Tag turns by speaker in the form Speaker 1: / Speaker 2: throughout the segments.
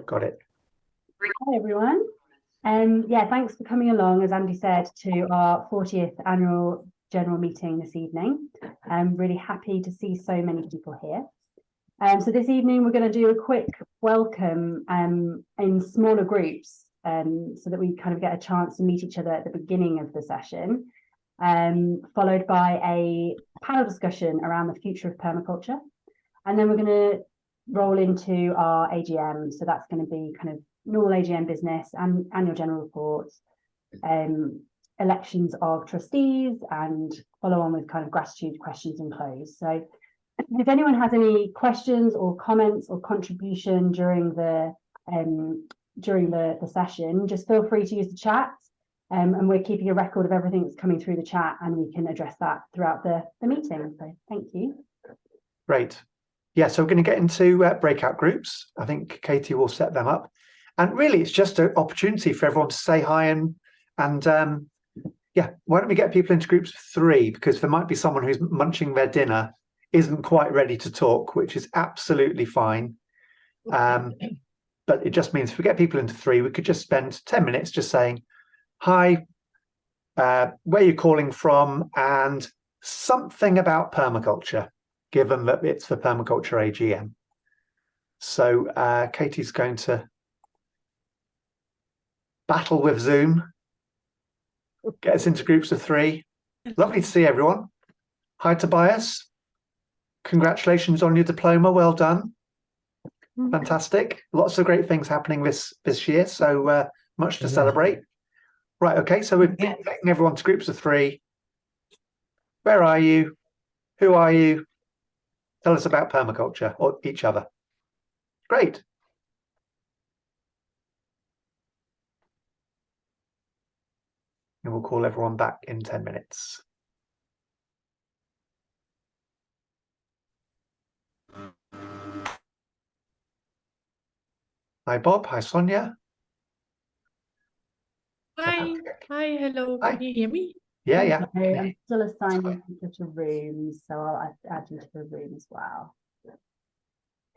Speaker 1: Got it.
Speaker 2: Hi everyone. Yeah, thanks for coming along, as Andy said, to our 40th annual general meeting this evening. I'm really happy to see so many people here. So this evening we're going to do a quick welcome in smaller groups so that we kind of get a chance to meet each other at the beginning of the session, followed by a panel discussion around the future of permaculture. And then we're going to roll into our AGM. So that's going to be kind of normal AGM business and annual general reports, elections of trustees, and follow on with kind of gratitude questions and close. So if anyone has any questions or comments or contribution during the session, just feel free to use the chat, and we're keeping a record of everything that's coming through the chat, and we can address that throughout the meeting. So thank you. Great.
Speaker 1: Yeah, so we're going to get into breakout groups. I think Katie will set them up. And really, it's just an opportunity for everyone to say hi and yeah, why don't we get people into groups of 3, because there might be someone who's munching their dinner, isn't quite ready to talk, which is absolutely fine. But it just means if we get people into 3, we could just spend 10 minutes just saying, hi, where you're calling from, and something about permaculture, given that it's the Permaculture AGM. So Katie's going to battle with Zoom, get us into groups of 3. Lovely to see everyone. Hi, Tobias. Congratulations on your diploma. Well done. Fantastic. Lots of great things happening this year, so much to celebrate. Right, okay, so we're taking everyone to groups of 3. Where are you? Who are you? Tell us about permaculture or each other. Great. And we'll call everyone back in 10 minutes. Hi, Bob. Hi, Sonia.
Speaker 3: Hi. Hi. Hello.
Speaker 1: Hi.
Speaker 3: Can you hear me?
Speaker 1: Yeah, yeah.
Speaker 2: Okay, I'm still assigning people to rooms, so I'll add you to the room as well.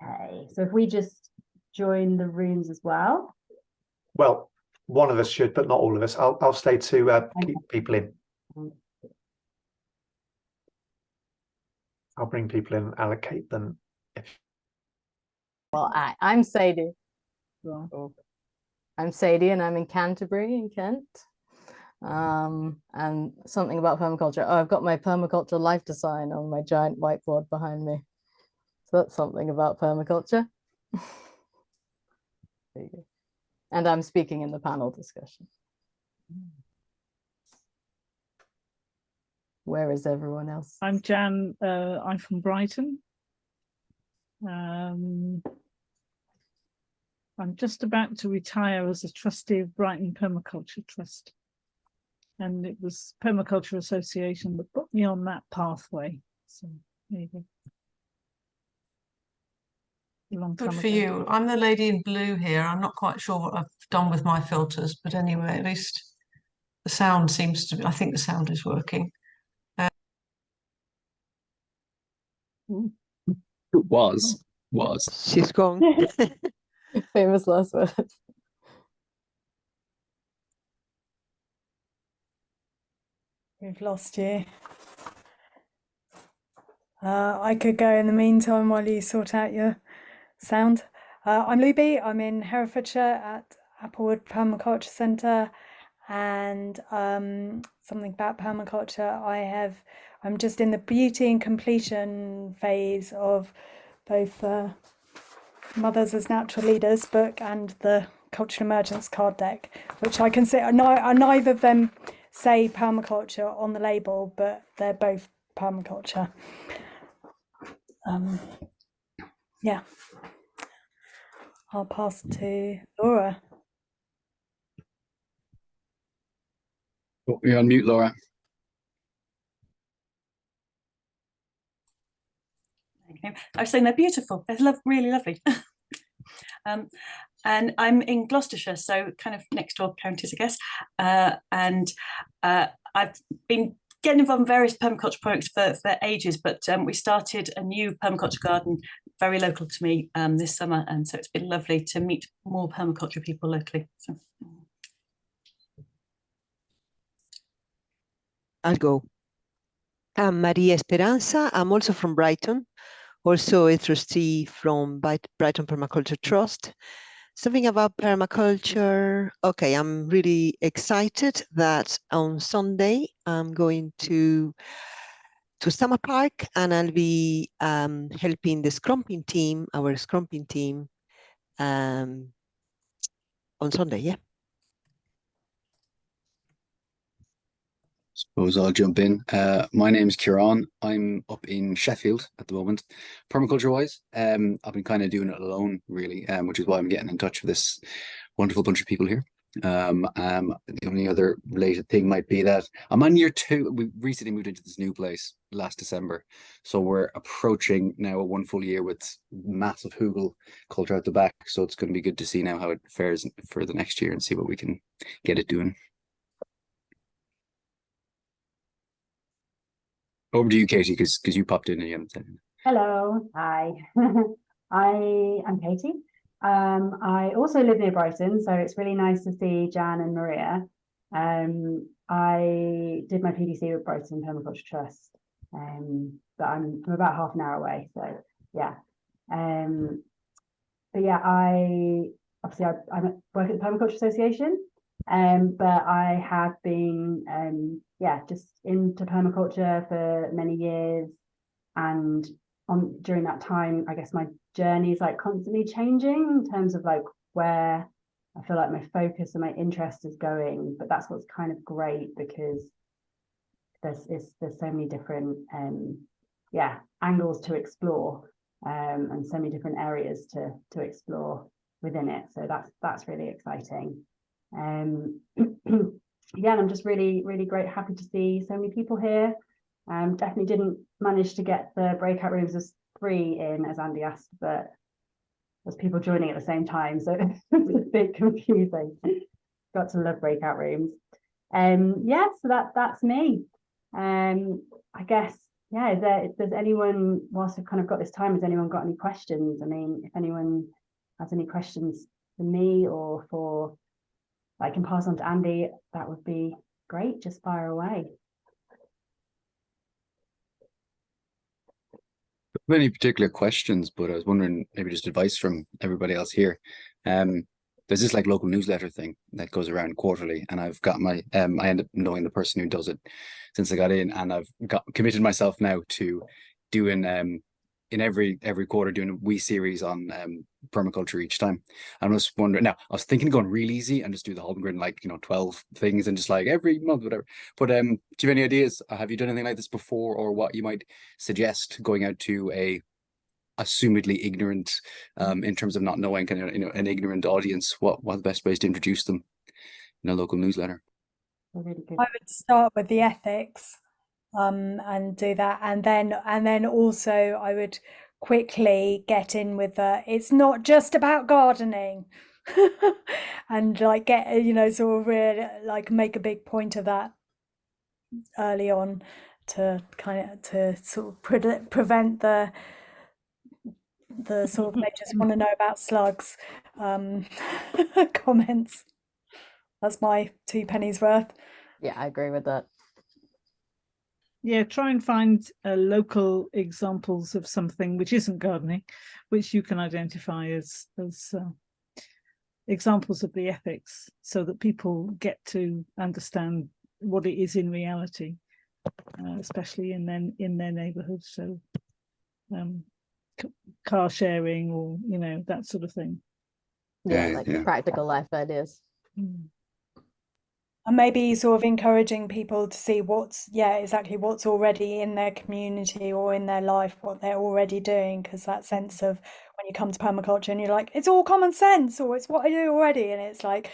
Speaker 2: Okay, so if we just join the rooms as well.
Speaker 1: Well, one of us should, but not all of us. I'll stay to keep people in. I'll bring people in and allocate them.
Speaker 4: Well, I'm Sadie. I'm Sadie, and I'm in Canterbury in Kent. And something about permaculture. Oh, I've got my permaculture life design on my giant whiteboard behind me. So that's something about permaculture. There you go. And I'm speaking in the panel discussion. Where is everyone else?
Speaker 3: I'm Jan. I'm from Brighton. I'm just about to retire as a trustee of Brighton Permaculture Trust. And it was Permaculture Association that put me on that pathway. So there you go.
Speaker 5: Good for you. I'm the lady in blue here. I'm not quite sure what I've done with my filters, but anyway, at least the sound seems to be, I think the sound is working.
Speaker 6: Was.
Speaker 7: She's gone.
Speaker 4: Famous last word.
Speaker 8: We've lost you. I could go in the meantime while you sort out your sound. I'm Luby. I'm in Herefordshire at Applewood Permaculture Centre, and something about permaculture. I'm just in the beauty and completion phase of both Mothers as Natural Leaders book and the Cultural Emergence card deck, which I can say neither of them say permaculture on the label, but they're both permaculture. Yeah, I'll pass to Laura.
Speaker 6: You're on mute, Laura.
Speaker 9: Okay. I was saying they're beautiful. They're really lovely. And I'm in Gloucestershire, so kind of next door counties, I guess. And I've been getting involved in various permaculture projects for ages, but we started a new permaculture garden very local to me this summer, and so it's been lovely to meet more permaculture people locally. So.
Speaker 7: I'll go. I'm Maria Esperanza. I'm also from Brighton, also a trustee from Brighton Permaculture Trust. Something about permaculture. Okay, I'm really excited that on Sunday I'm going to Summer Park, and I'll be helping the scrumping team, our scrumping team, on Sunday. Yeah.
Speaker 6: Suppose I'll jump in. My name's Kieran. I'm up in Sheffield at the moment, permaculture wise. I've been kind of doing it alone, really, which is why I'm getting in touch with this wonderful bunch of people here. The only other related thing might be that I'm on year 2. We recently moved into this new place last December, so we're approaching now a 1 full year with massive hugel culture out the back. So it's going to be good to see now how it fares for the next year and see what we can get it doing. Over to you, Katie, because you popped in and you haven't said anything.
Speaker 2: Hello, hi. I'm Katie. I also live near Brighton, so it's really nice to see Jan and Maria. I did my PDC with Brighton Permaculture Trust, but I'm about half an hour away, so yeah. But yeah, I work at the Permaculture Association, but I have been just into permaculture for many years, and during that time, I guess my journey is like constantly changing in terms of like where I feel like my focus and my interest is going. But that's what's kind of great, because there's so many different angles to explore, and so many different areas to explore within it. So that's really exciting. Yeah, and I'm just really happy to see so many people here. Definitely didn't manage to get the breakout rooms as 3 in, as Andy asked, but there's people joining at the same time, so it's a bit confusing. Got to love breakout rooms. Yeah, so that's me. I guess, yeah, if there's anyone, whilst I've kind of got this time, has anyone got any questions? I mean, if anyone has any questions for me or for, I can pass on to Andy, that would be great. Just fire away.
Speaker 6: Any particular questions, but I was wondering maybe just advice from everybody else here. There's this like local newsletter thing that goes around quarterly, and I've got my I end up knowing the person who does it since I got in, and I've committed myself now to doing in every quarter doing a wee series on permaculture each time. I was wondering, now I was thinking of going real easy and just do the Holmgren, like 12 things and just like every month, whatever. But do you have any ideas? Have you done anything like this before, or what you might suggest going out to a assumedly ignorant, in terms of not knowing, kind of an ignorant audience? What the best ways to introduce them in a local newsletter?
Speaker 2: Really good.
Speaker 8: I would start with the ethics, and do that, and then also I would quickly get in with it's not just about gardening, and like get sort of really like make a big point of that early on to sort of prevent the sort of they just want to know about slugs comments. That's my 2 pennies worth.
Speaker 4: Yeah, I agree with that.
Speaker 3: Yeah, try and find local examples of something which isn't gardening, which you can identify as examples of the ethics, so that people get to understand what it is in reality, especially in their neighbourhood. So car sharing, or that sort of thing.
Speaker 4: Yeah, like practical life ideas.
Speaker 8: And maybe sort of encouraging people to see what's already in their community or in their life, what they're already doing, because that sense of when you come to permaculture and you're like, it's all common sense, or it's what I do already, and it's like,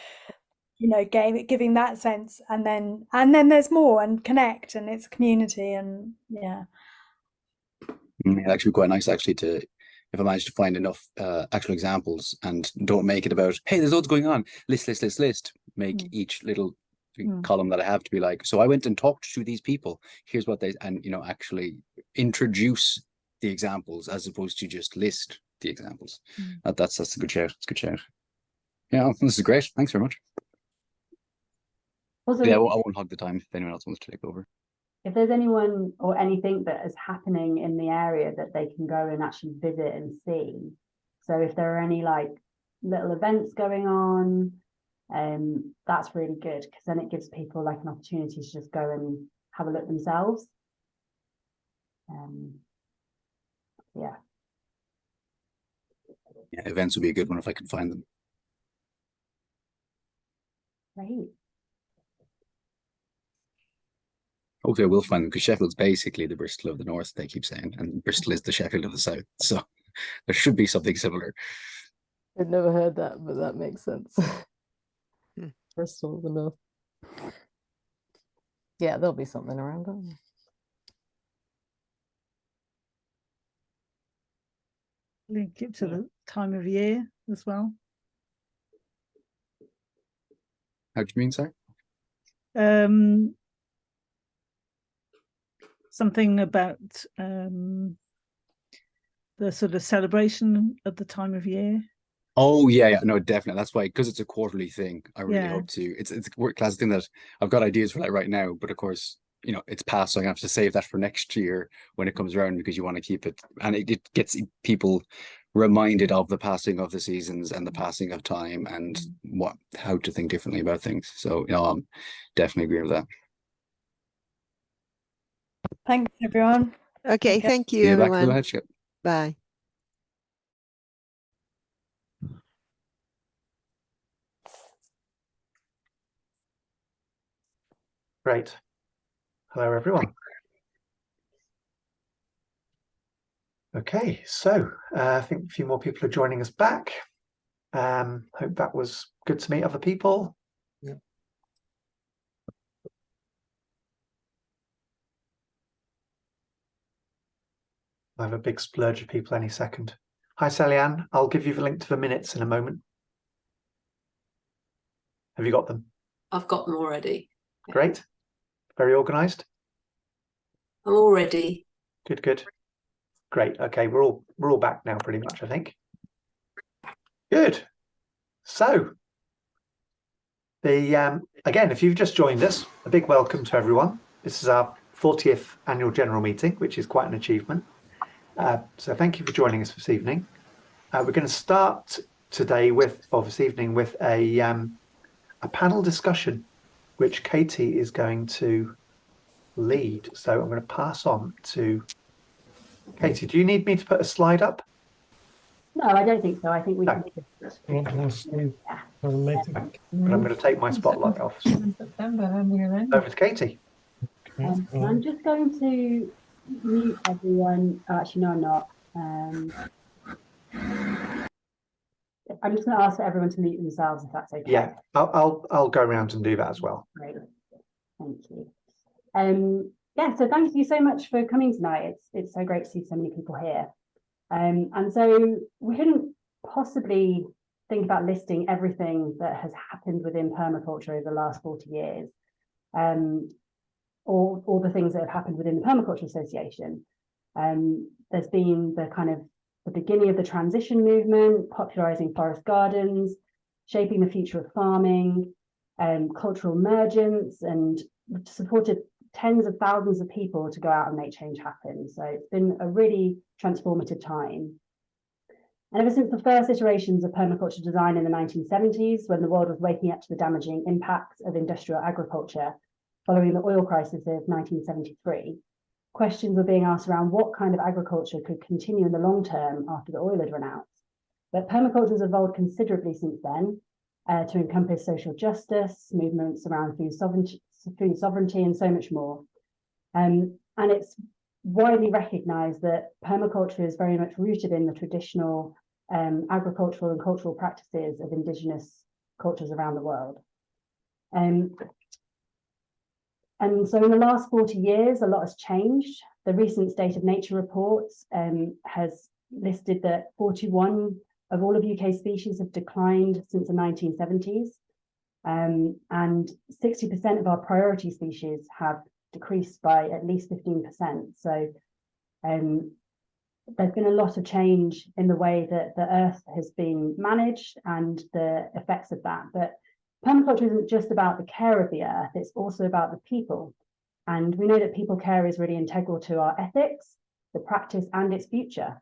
Speaker 8: giving that sense, and then there's more, and connect, and it's community, and yeah.
Speaker 6: It'd actually be quite nice actually to, if I manage to find enough actual examples, and don't make it about, hey, there's loads going on, list, make each little column that I have to be like, so I went and talked to these people. Here's what they, and actually introduce the examples as opposed to just list the examples. That's a good shout. It's a good shout. Yeah, this is great. Thanks very much.
Speaker 2: Also,
Speaker 6: Yeah, I won't hog the time if anyone else wants to take over.
Speaker 2: If there's anyone or anything that is happening in the area that they can go and actually visit and see. So if there are any like little events going on, that's really good, because then it gives people like an opportunity to just go and have a look themselves. Yeah,
Speaker 6: Events would be a good one if I can find them.
Speaker 2: great.
Speaker 6: Hopefully I will find them, because Sheffield's basically the Bristol of the North, they keep saying, and Bristol is the Sheffield of the South. So there should be something similar.
Speaker 4: I've never heard that, but that makes sense. Bristol of the North. Yeah, there'll be something around it.
Speaker 3: Link it to the time of year as well.
Speaker 6: How do you mean, sir?
Speaker 3: Something about the sort of celebration at the time of year.
Speaker 6: Oh yeah, no, definitely. That's why, because it's a quarterly thing. I really
Speaker 3: Yeah.
Speaker 6: hope to. It's a work class thing that I've got ideas for that right now, but of course, it's past, so I have to save that for next year when it comes around, because you want to keep it, and it gets people reminded of the passing of the seasons and the passing of time and how to think differently about things. So I'm definitely agree with that.
Speaker 8: Thanks, everyone.
Speaker 7: Okay, thank you,
Speaker 6: See you back to the
Speaker 7: everyone.
Speaker 6: headship.
Speaker 7: Bye.
Speaker 1: Great. Hello, everyone. Okay, so I think a few more people are joining us back. Hope that was good to meet other people.
Speaker 10: Yeah.
Speaker 1: I have a big splurge of people any second. Hi, Sally Ann. I'll give you the link to the minutes in a moment. Have you got them?
Speaker 11: I've got them already.
Speaker 1: Great. Very organised.
Speaker 11: I'm all ready.
Speaker 1: Good, good. Great. Okay, we're all back now, pretty much, I think. Good. So, again, if you've just joined us, a big welcome to everyone. This is our 40th annual general meeting, which is quite an achievement. So thank you for joining us this evening. We're going to start this evening with a panel discussion, which Katie is going to lead. So I'm going to pass on to Katie. Do you need me to put a slide up?
Speaker 2: No, I don't think so. I think we can.
Speaker 1: But I'm going to take my spotlight off. Over to Katie.
Speaker 2: I'm just going to mute everyone. Oh, actually, no, I'm not. I'm just going to ask for everyone to mute themselves, if that's okay.
Speaker 1: Yeah, I'll go around and do that as well.
Speaker 2: Great, thank you. Yeah, so thank you so much for coming tonight. It's so great to see so many people here. And so we couldn't possibly think about listing everything that has happened within permaculture over the last 40 years, or the things that have happened within the Permaculture Association. There's been the beginning of the transition movement, popularising forest gardens, shaping the future of farming, cultural emergence, and supported tens of thousands of people to go out and make change happen. So it's been a really transformative time. And ever since the first iterations of permaculture design in the 1970s, when the world was waking up to the damaging impacts of industrial agriculture following the oil crisis of 1973, questions were being asked around what kind of agriculture could continue in the long term after the oil had run out. But permaculture has evolved considerably since then to encompass social justice, movements around food sovereignty, and so much more. And it's widely recognised that permaculture is very much rooted in the traditional agricultural and cultural practices of Indigenous cultures around the world. And so in the last 40 years, a lot has changed. The recent State of Nature report has listed that 41 of all of UK species have declined since the 1970s. And 60% of our priority species have decreased by at least 15%. So there's been a lot of change in the way that the earth has been managed and the effects of that. But permaculture isn't just about the care of the earth, it's also about the people. And we know that people care is really integral to our ethics, the practice, and its future.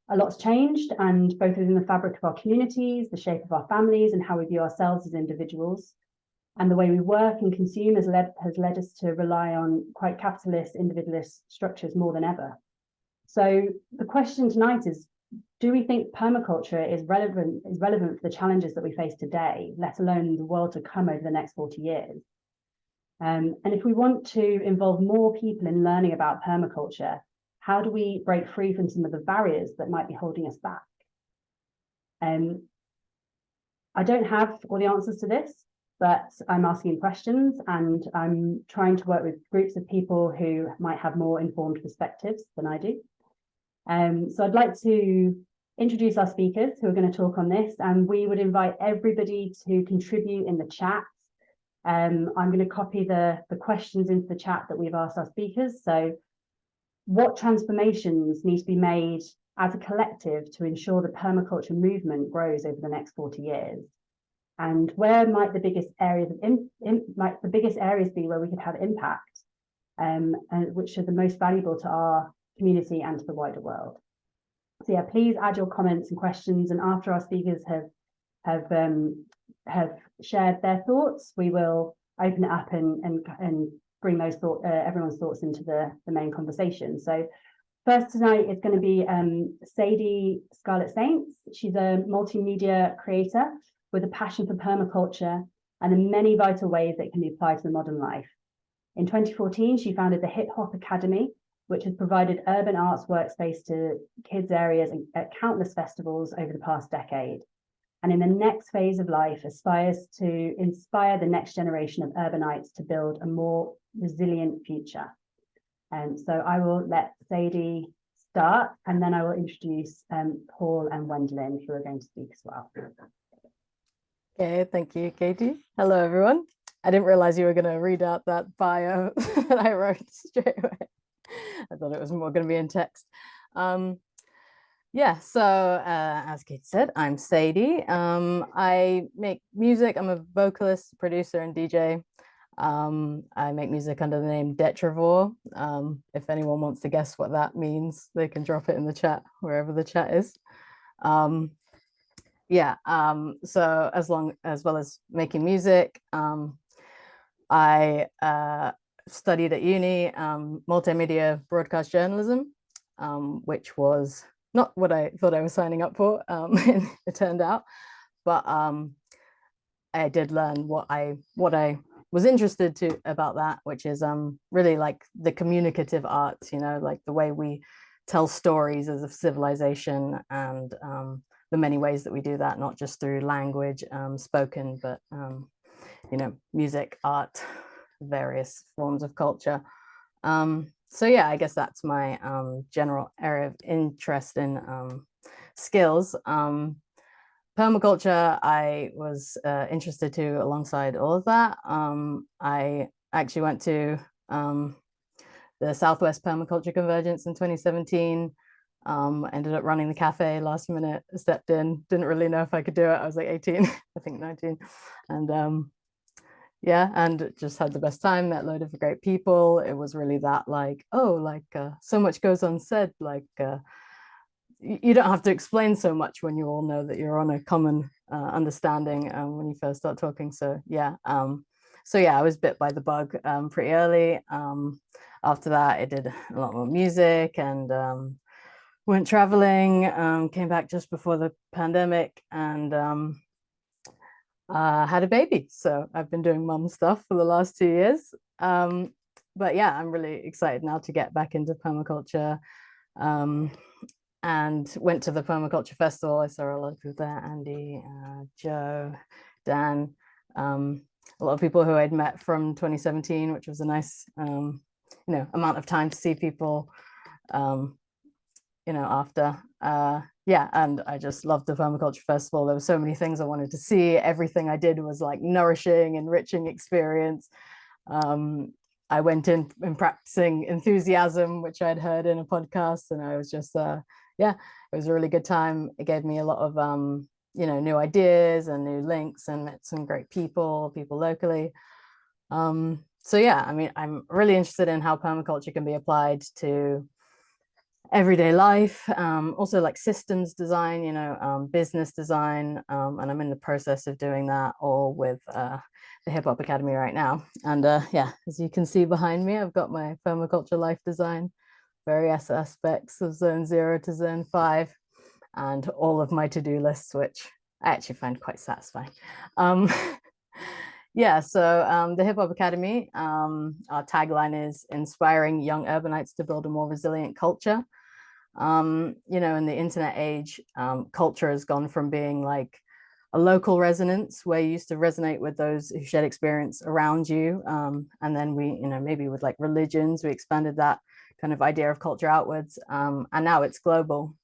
Speaker 2: A lot's changed, and both within the fabric of our communities, the shape of our families, and how we view ourselves as individuals. And the way we work and consume has led us to rely on quite capitalist, individualist structures more than ever. So the question tonight is, do we think permaculture is relevant for the challenges that we face today, let alone the world to come over the next 40 years? And if we want to involve more people in learning about permaculture, how do we break free from some of the barriers that might be holding us back? I don't have all the answers to this, but I'm asking questions and I'm trying to work with groups of people who might have more informed perspectives than I do. So I'd like to introduce our speakers who are going to talk on this, and we would invite everybody to contribute in the chat. I'm going to copy the questions into the chat that we've asked our speakers. So what transformations need to be made as a collective to ensure the permaculture movement grows over the next 40 years? And where might the biggest areas be where we could have impact, and which are the most valuable to our community and to the wider world? So yeah, please add your comments and questions, and after our speakers have shared their thoughts, we will open it up and bring those everyone's thoughts into the main conversation. So first tonight is going to be Sadie Scarlett Saints. She's a multimedia creator with a passion for permaculture and the many vital ways that it can be applied to the modern life. In 2014, she founded the Hip Hop Academy, which has provided urban arts workspace to kids' areas at countless festivals over the past decade. And in the next phase of life, aspires to inspire the next generation of urbanites to build a more resilient future. And so I will let Sadie start, and then I will introduce Paul and Wendelin, who are going to speak as well.
Speaker 4: Okay, thank you, Katie. Hello, everyone. I didn't realize you were going to read out that bio that I wrote straight away. I thought it was more going to be in text. Yeah, so as Kate said, I'm Sadie. I make music. I'm a vocalist, producer, and DJ. I make music under the name Detrivore. If anyone wants to guess what that means, they can drop it in the chat, wherever the chat is. Yeah, so as well as making music, I studied at uni multimedia broadcast journalism, which was not what I thought I was signing up for, it turned out, but I did learn what I was interested to about that, which is really like the communicative arts, you know, like the way we tell stories as a civilization, and the many ways that we do that, not just through language spoken, but you know, music, art, various forms of culture. So yeah, I guess that's my general area of interest in skills. Permaculture, I was interested to alongside all of that. I actually went to the Southwest Permaculture Convergence in 2017. Ended up running the cafe last minute, stepped in, didn't really know if I could do it. I was like 18, I think 19. And yeah, and just had the best time, met a load of great people. It was really that like, oh, like so much goes unsaid, like you don't have to explain so much when you all know that you're on a common understanding when you first start talking. So yeah, I was bit by the bug pretty early. After that, I did a lot more music and went traveling, came back just before the pandemic, and had a baby. So I've been doing mum stuff for the last 2 years. But yeah, I'm really excited now to get back into permaculture, and went to the Permaculture Festival. I saw a lot of people there, Andy, Joe, Dan, a lot of people who I'd met from 2017, which was a nice, you know, amount of time to see people, you know, after. yeah, and I just loved the Permaculture Festival. There were so many things I wanted to see. Everything I did was like nourishing, enriching experience. I went in practicing enthusiasm, which I'd heard in a podcast, and I was just, yeah, it was a really good time. It gave me a lot of, new ideas and new links, and met some great people locally. So yeah, I mean, I'm really interested in how permaculture can be applied to everyday life, also like systems design, business design, and I'm in the process of doing that all with the Hip Hop Academy right now. And yeah, as you can see behind me, I've got my permaculture life design, various aspects of zone 0 to zone 5, and all of my to-do lists, which I actually find quite satisfying. Yeah, so the Hip Hop Academy, our tagline is inspiring young urbanites to build a more resilient culture. In the internet age, culture has gone from being like a local resonance where you used to resonate with those who shared experience around you. And then we, maybe with like religions, we expanded that kind of idea of culture outwards. And now it's global.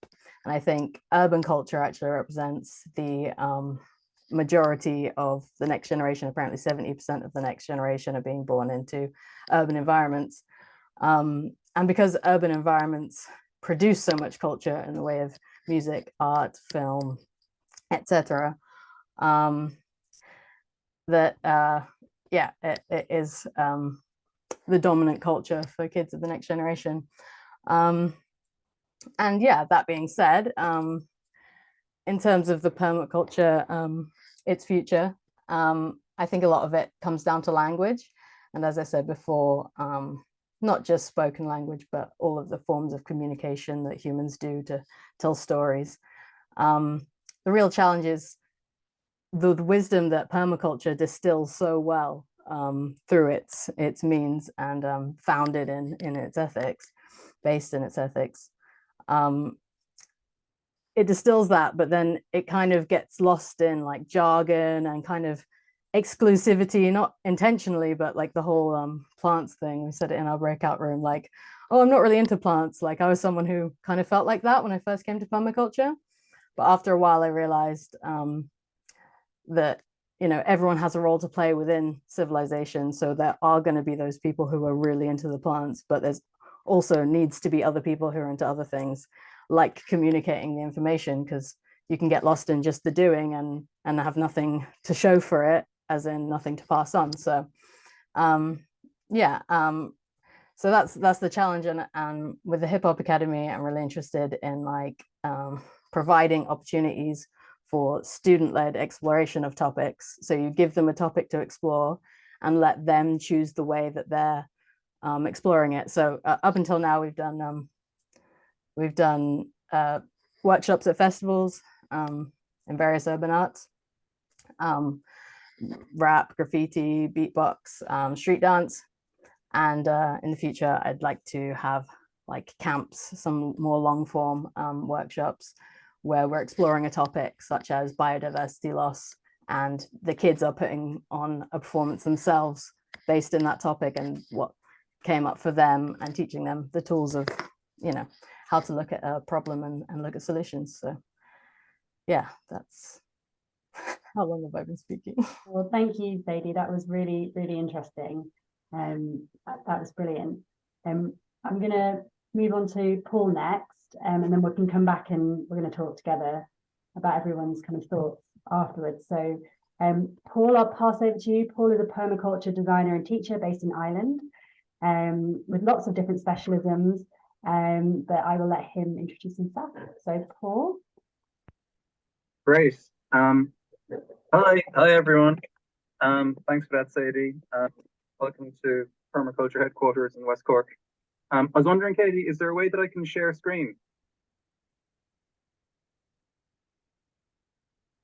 Speaker 4: And I think urban culture actually represents the majority of the next generation. Apparently 70% of the next generation are being born into urban environments. And because urban environments produce so much culture in the way of music, art, film, etc., that it is the dominant culture for kids of the next generation. And yeah, that being said, in terms of the permaculture, its future, I think a lot of it comes down to language. And as I said before, not just spoken language, but all of the forms of communication that humans do to tell stories. The real challenge is the wisdom that permaculture distills so well through its means and founded in its ethics, based in its ethics. It distills that, but then it kind of gets lost in like jargon and kind of exclusivity, not intentionally, but like the whole plants thing. We said it in our breakout room, like, oh, I'm not really into plants. Like I was someone who kind of felt like that when I first came to permaculture. But after a while, I realized that, everyone has a role to play within civilization. So there are going to be those people who are really into the plants, but there's also needs to be other people who are into other things, like communicating the information, because you can get lost in just the doing and have nothing to show for it, as in nothing to pass on. So so that's the challenge. And with the Hip Hop Academy, I'm really interested in like providing opportunities for student-led exploration of topics. So you give them a topic to explore and let them choose the way that they're exploring it. So up until now, we've done workshops at festivals in various urban arts, rap, graffiti, beatbox, street dance. And in the future, I'd like to have like camps, some more long form workshops where we're exploring a topic such as biodiversity loss, and the kids are putting on a performance themselves based in that topic and what came up for them, and teaching them the tools of, how to look at a problem and look at solutions. So yeah, that's how long have I been speaking?
Speaker 2: Well, thank you, Sadie. That was really, really interesting. That was brilliant. I'm going to move on to Paul next, and then we can come back and we're going to talk together about everyone's kind of thoughts afterwards. So Paul, I'll pass over to you. Paul is a permaculture designer and teacher based in Ireland, with lots of different specialisms, but I will let him introduce himself. So Paul.
Speaker 10: Great. Hi everyone. Thanks for that, Sadie. Welcome to Permaculture headquarters in West Cork. I was wondering, Katie, is there a way that I can share screen?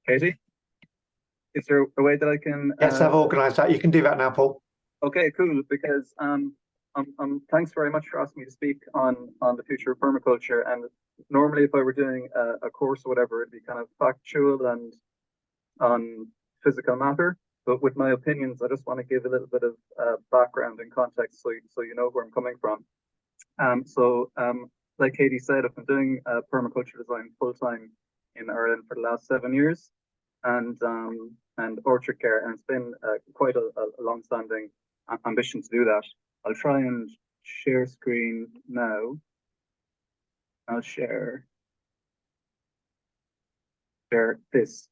Speaker 10: Katie, is there a way that I can?
Speaker 1: Yes, I've organised that. You can do that now, Paul.
Speaker 10: Okay, cool. Because thanks very much for asking me to speak on the future of permaculture. And normally, if I were doing a course or whatever, it'd be kind of factual and on physical matter. But with my opinions, I just want to give a little bit of background and context so you know where I'm coming from. like Katie said, I've been doing permaculture design full time in Ireland for the last 7 years, and orchard care, and it's been quite a long-standing ambition to do that. I'll try and share screen now. I'll share this.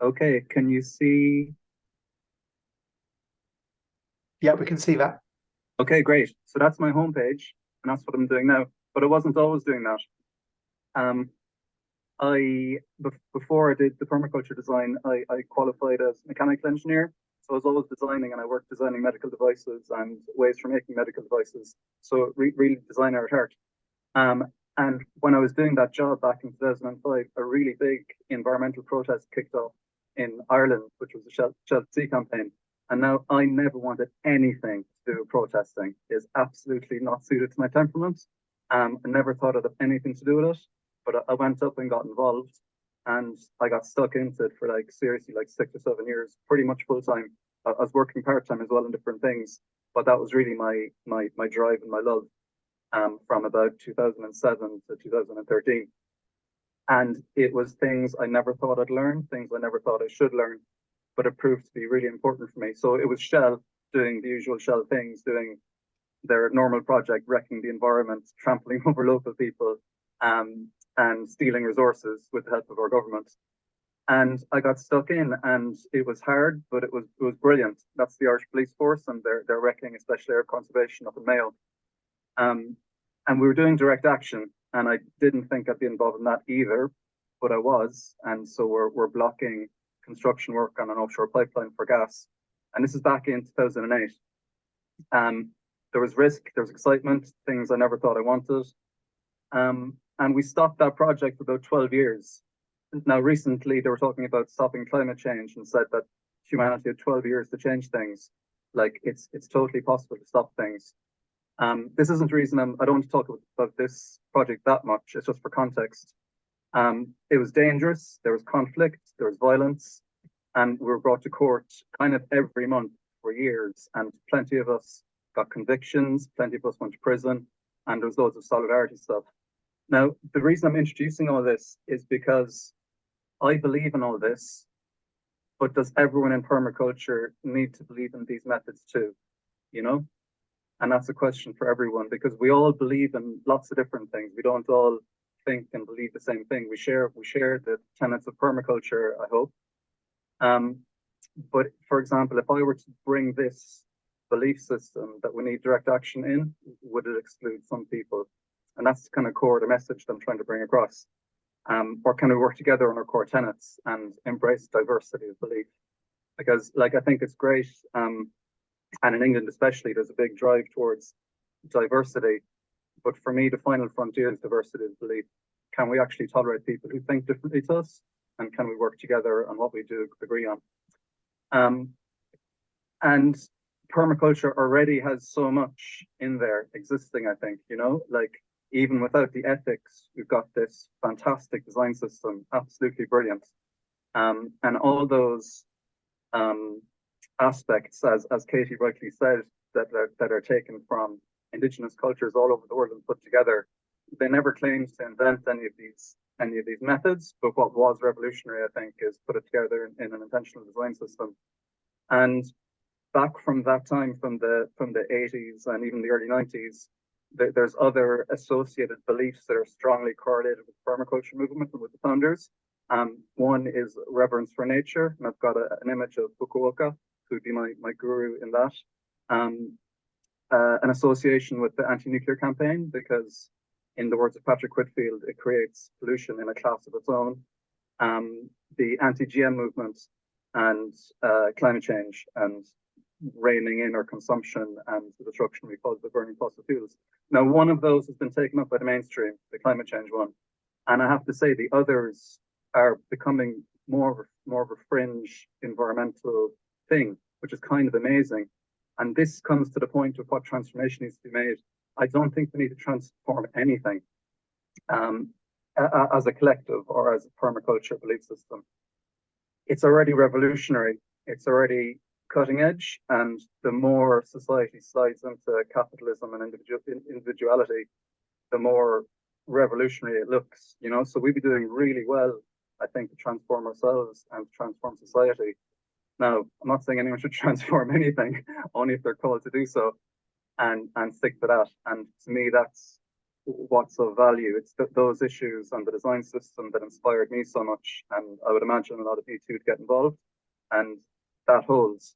Speaker 10: Okay, can you see?
Speaker 1: Yeah, we can see that.
Speaker 10: Okay, great. So that's my homepage, and that's what I'm doing now. But I wasn't always doing that. Before I did the permaculture design, I qualified as mechanical engineer. So I was always designing, and I worked designing medical devices and ways for making medical devices. So really designer at heart. And when I was doing that job back in 2005, a really big environmental protest kicked off in Ireland, which was the Shell Sea campaign. And now I never wanted anything to do with protesting. It's absolutely not suited to my temperament. I never thought I'd have anything to do with it, but I went up and got involved, and I got stuck into it for seriously 6 or 7 years, pretty much full time. I was working part time as well in different things, but that was really my drive and my love from about 2007 to 2013. And it was things I never thought I'd learn, things I never thought I should learn, but it proved to be really important for me. So it was Shell doing the usual Shell things, doing their normal project, wrecking the environment, trampling over local people, and stealing resources with the help of our government. And I got stuck in, and it was hard, but it was brilliant. That's the Irish Police Force, and they're wrecking, especially air conservation up in Mayo. And we were doing direct action, and I didn't think I'd be involved in that either, but I was. And so we're blocking construction work on an offshore pipeline for gas. And this is back in 2008. There was risk, there was excitement, things I never thought I wanted. And we stopped that project for about 12 years. Now, recently, they were talking about stopping climate change and said that humanity had 12 years to change things. It's totally possible to stop things. This isn't the reason I don't want to talk about this project that much. It's just for context. It was dangerous. There was conflict. There was violence, and we were brought to court kind of every month for years. And plenty of us got convictions. Plenty of us went to prison, and there was loads of solidarity stuff. Now, the reason I'm introducing all this is because I believe in all this, but does everyone in permaculture need to believe in these methods too? And that's a question for everyone, because we all believe in lots of different things. We don't all think and believe the same thing. We share the tenets of permaculture, I hope. But for example, if I were to bring this belief system that we need direct action in, would it exclude some people? And that's kind of core the message that I'm trying to bring across. Or can we work together on our core tenets and embrace diversity of belief? Because I think it's great. And in England especially, there's a big drive towards diversity. But for me, the final frontier is diversity of belief. Can we actually tolerate people who think differently to us? And can we work together on what we do agree on? And permaculture already has so much in there existing, I think, even without the ethics, we've got this fantastic design system, absolutely brilliant. And all those aspects, as Katie rightly said, that are taken from indigenous cultures all over the world and put together. They never claimed to invent any of these methods, but what was revolutionary, I think, is put it together in an intentional design system. And back from that time, from the 80s and even the early 90s, there's other associated beliefs that are strongly correlated with the permaculture movement and with the founders. One is reverence for nature, and I've got an image of Fukuoka, who would be my guru in that. An association with the anti-nuclear campaign, because in the words of Patrick Whitfield, it creates pollution in a class of its own. The anti-GM movement and climate change and reining in our consumption and the destruction we cause by burning fossil fuels. Now, one of those has been taken up by the mainstream, the climate change one. And I have to say the others are becoming more of a fringe environmental thing, which is kind of amazing. And this comes to the point of what transformation needs to be made. I don't think we need to transform anything as a collective or as a permaculture belief system. It's already revolutionary. It's already cutting edge. And the more society slides into capitalism and individuality, the more revolutionary it looks, you know. So we'd be doing really well, I think, to transform ourselves and to transform society. Now, I'm not saying anyone should transform anything, only if they're called to do so, and stick to that. And to me, that's what's of value. It's those issues and the design system that inspired me so much, and I would imagine a lot of you too to get involved, and that holds.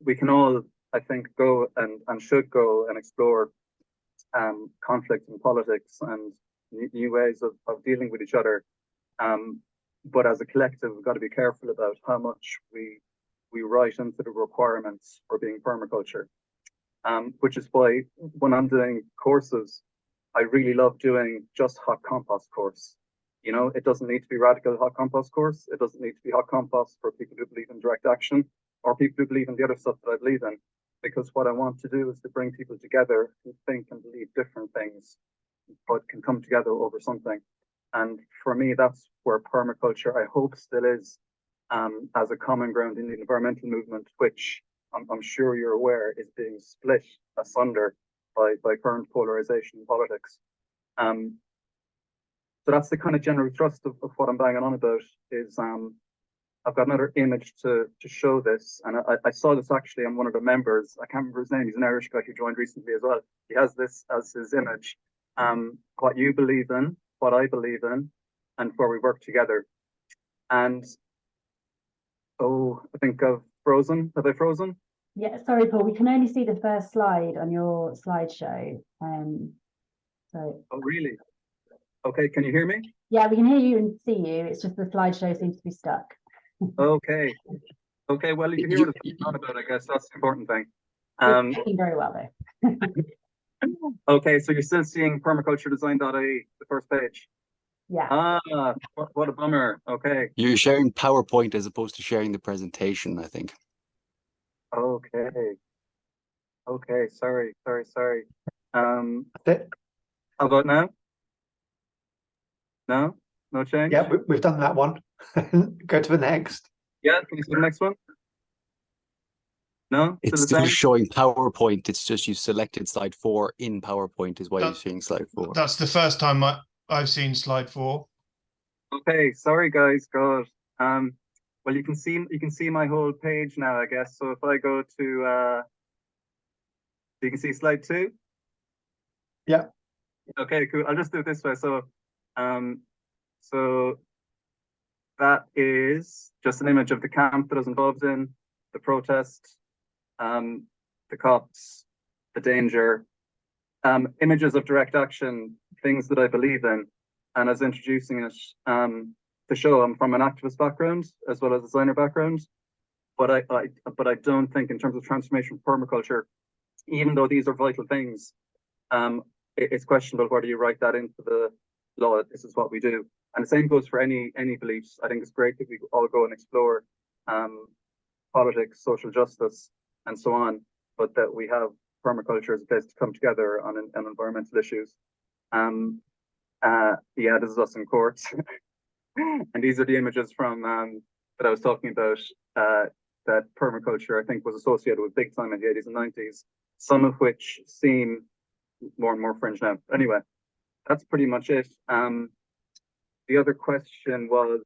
Speaker 10: We can all, I think, go and should go and explore conflict in politics and new ways of dealing with each other. But as a collective, we've got to be careful about how much we write into the requirements for being permaculture. Which is why when I'm doing courses, I really love doing just hot compost course. You know, it doesn't need to be radical hot compost course. It doesn't need to be hot compost for people who believe in direct action or people who believe in the other stuff that I believe in. Because what I want to do is to bring people together who think and believe different things, but can come together over something. And for me, that's where permaculture, I hope, still is as a common ground in the environmental movement, which I'm sure you're aware is being split asunder by current polarization in politics. So that's the kind of general thrust of what I'm banging on about. Is I've got another image to show this, and I saw this actually on one of the members. I can't remember his name. He's an Irish guy who joined recently as well. He has this as his image. What you believe in, what I believe in, and where we work together. And I think I've frozen. Have I frozen?
Speaker 2: Yeah, sorry, Paul. We can only see the first slide on your slideshow. So.
Speaker 10: Oh, really? Okay. Can you hear me?
Speaker 2: Yeah, we can hear you and see you. It's just the slideshow seems to be stuck.
Speaker 10: Okay. Okay. Well, you can hear what it's on about. I guess that's the important thing.
Speaker 2: It's working very well though.
Speaker 10: Okay, so you're still seeing permaculturedesign.ie, the first page.
Speaker 2: Yeah.
Speaker 10: What a bummer. Okay.
Speaker 6: You're sharing PowerPoint as opposed to sharing the presentation, I think.
Speaker 10: Okay. Okay. Sorry. How about now? No? No change?
Speaker 1: Yeah, we've done that one. Go to the next.
Speaker 10: Yeah, can you see the next one? No?
Speaker 6: It's still showing PowerPoint. It's just you selected slide 4 in PowerPoint is why you're seeing slide 4.
Speaker 12: That's the first time I've seen slide 4.
Speaker 10: Okay, sorry guys, God. Well, you can see my whole page now, I guess. So if I go to you can see slide 2.
Speaker 1: Yeah.
Speaker 10: Okay, cool. I'll just do it this way. So so that is just an image of the camp that I was involved in, the protest, the cops, the danger, images of direct action, things that I believe in, and as introducing it to show I'm from an activist background as well as a designer background, but I don't think in terms of transformation permaculture, even though these are vital things, it's questionable whether you write that into the law. This is what we do, and the same goes for any beliefs. I think it's great that we all go and explore politics, social justice, and so on, but that we have permaculture as a place to come together on environmental issues. Yeah, this is us in court. And these are the images from that I was talking about, that permaculture, I think, was associated with big time in the 80s and 90s, some of which seem more and more fringe now. Anyway, that's pretty much it. The other question was,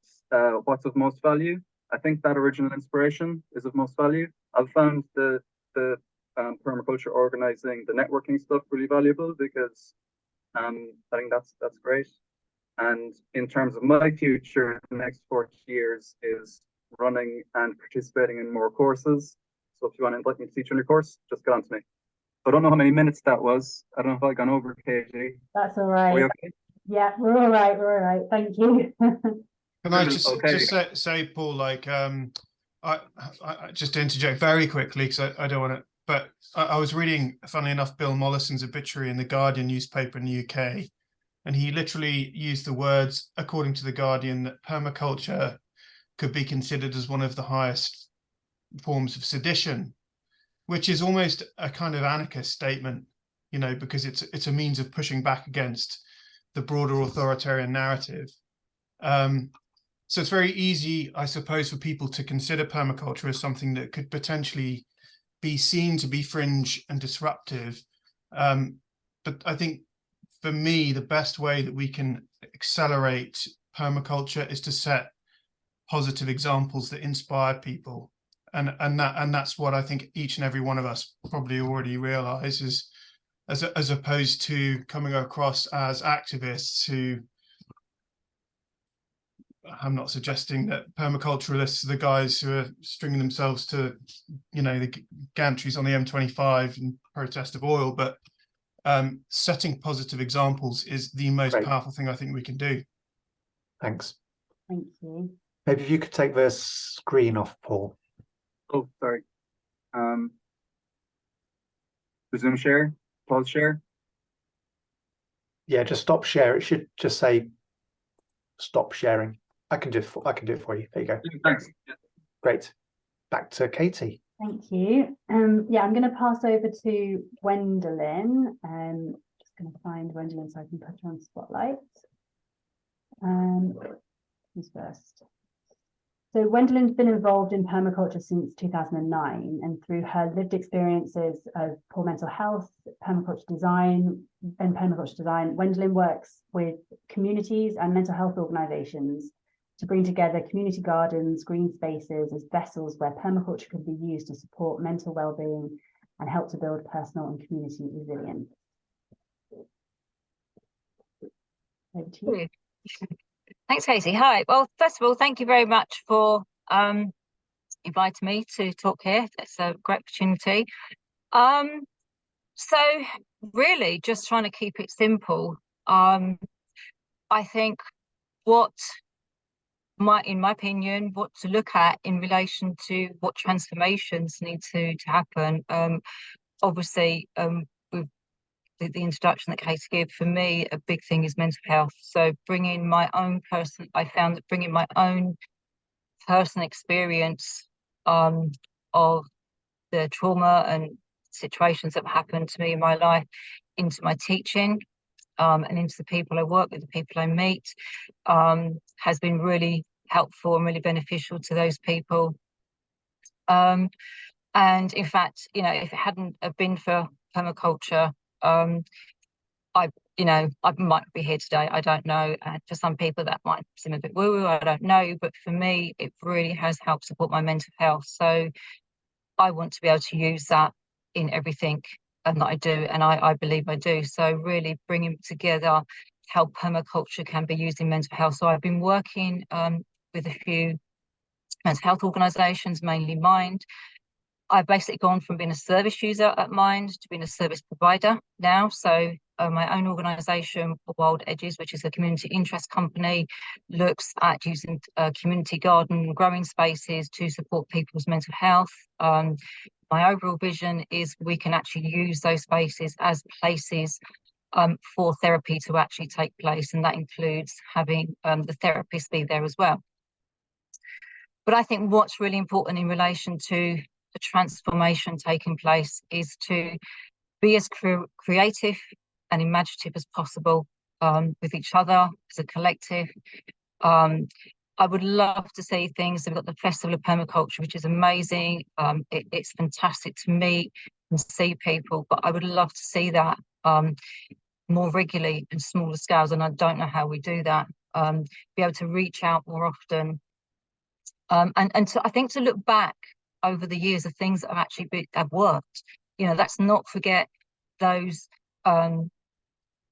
Speaker 10: what's of most value? I think that original inspiration is of most value. I've found the permaculture organizing, the networking stuff really valuable because I think that's great. And in terms of my future, the next 40 years is running and participating in more courses. So if you want to invite me to teach on your course, just get on to me. I don't know how many minutes that was. I don't know if I've gone over, Katie.
Speaker 2: That's all right.
Speaker 10: Are we okay?
Speaker 2: Yeah, we're all right. We're all right. Thank you.
Speaker 12: Can I just say, Paul, like, I just to interject very quickly because I don't want to, but I was reading, funnily enough, Bill Mollison's obituary in the Guardian newspaper in the UK, and he literally used the words, according to the Guardian, that permaculture could be considered as one of the highest forms of sedition, which is almost a kind of anarchist statement, you know, because it's a means of pushing back against the broader authoritarian narrative. So it's very easy, I suppose, for people to consider permaculture as something that could potentially be seen to be fringe and disruptive. But I think for me, the best way that we can accelerate permaculture is to set positive examples that inspire people. And that's what I think each and every one of us probably already realizes, as opposed to coming across as activists who, I'm not suggesting that permaculturalists are the guys who are stringing themselves to, the gantries on the M25 in protest of oil, but setting positive examples is the most powerful thing I think we can do.
Speaker 1: Thanks.
Speaker 2: Thank you.
Speaker 1: Maybe if you could take the screen off, Paul.
Speaker 10: Oh, sorry. Resume share, pause share.
Speaker 1: Yeah, just stop share. It should just say stop sharing. I can do it for you. There you go.
Speaker 10: Thanks. Yeah.
Speaker 1: Great. Back to Katie.
Speaker 2: Thank you. Yeah, I'm going to pass over to Gwendolyn. Just going to find Gwendolyn so I can put her on spotlight. Who's first? So Gwendolyn's been involved in permaculture since 2009, and through her lived experiences of poor mental health, permaculture design, Gwendolyn works with communities and mental health organisations to bring together community gardens, green spaces as vessels where permaculture can be used to support mental well-being and help to build personal and community resilience. Over to you.
Speaker 13: Thanks, Katie. Hi. Well, first of all, thank you very much for inviting me to talk here. It's a great opportunity. So really just trying to keep it simple. I think in my opinion, what to look at in relation to what transformations need to happen. Obviously, with the introduction that Katie gave, for me, a big thing is mental health. So I found that bringing my own personal experience of the trauma and situations that have happened to me in my life into my teaching and into the people I work with, the people I meet, has been really helpful and really beneficial to those people. And in fact, if it hadn't have been for permaculture, I might be here today. I don't know. For some people that might seem a bit woo-woo, I don't know. But for me, it really has helped support my mental health. So I want to be able to use that in everything that I do, and I believe I do. So really bringing together how permaculture can be used in mental health. So I've been working with a few mental health organisations, mainly Mind. I've basically gone from being a service user at Mind to being a service provider now. So my own organisation, Wild Edges, which is a community interest company, looks at using community garden growing spaces to support people's mental health. My overall vision is we can actually use those spaces as places for therapy to actually take place, and that includes having the therapists be there as well. But I think what's really important in relation to the transformation taking place is to be as creative and imaginative as possible with each other as a collective. I would love to see things. We've got the Festival of Permaculture, which is amazing. It's fantastic to meet and see people, but I would love to see that more regularly in smaller scales, and I don't know how we do that. Be able to reach out more often, and I think to look back over the years of things that have actually have worked. Let's not forget those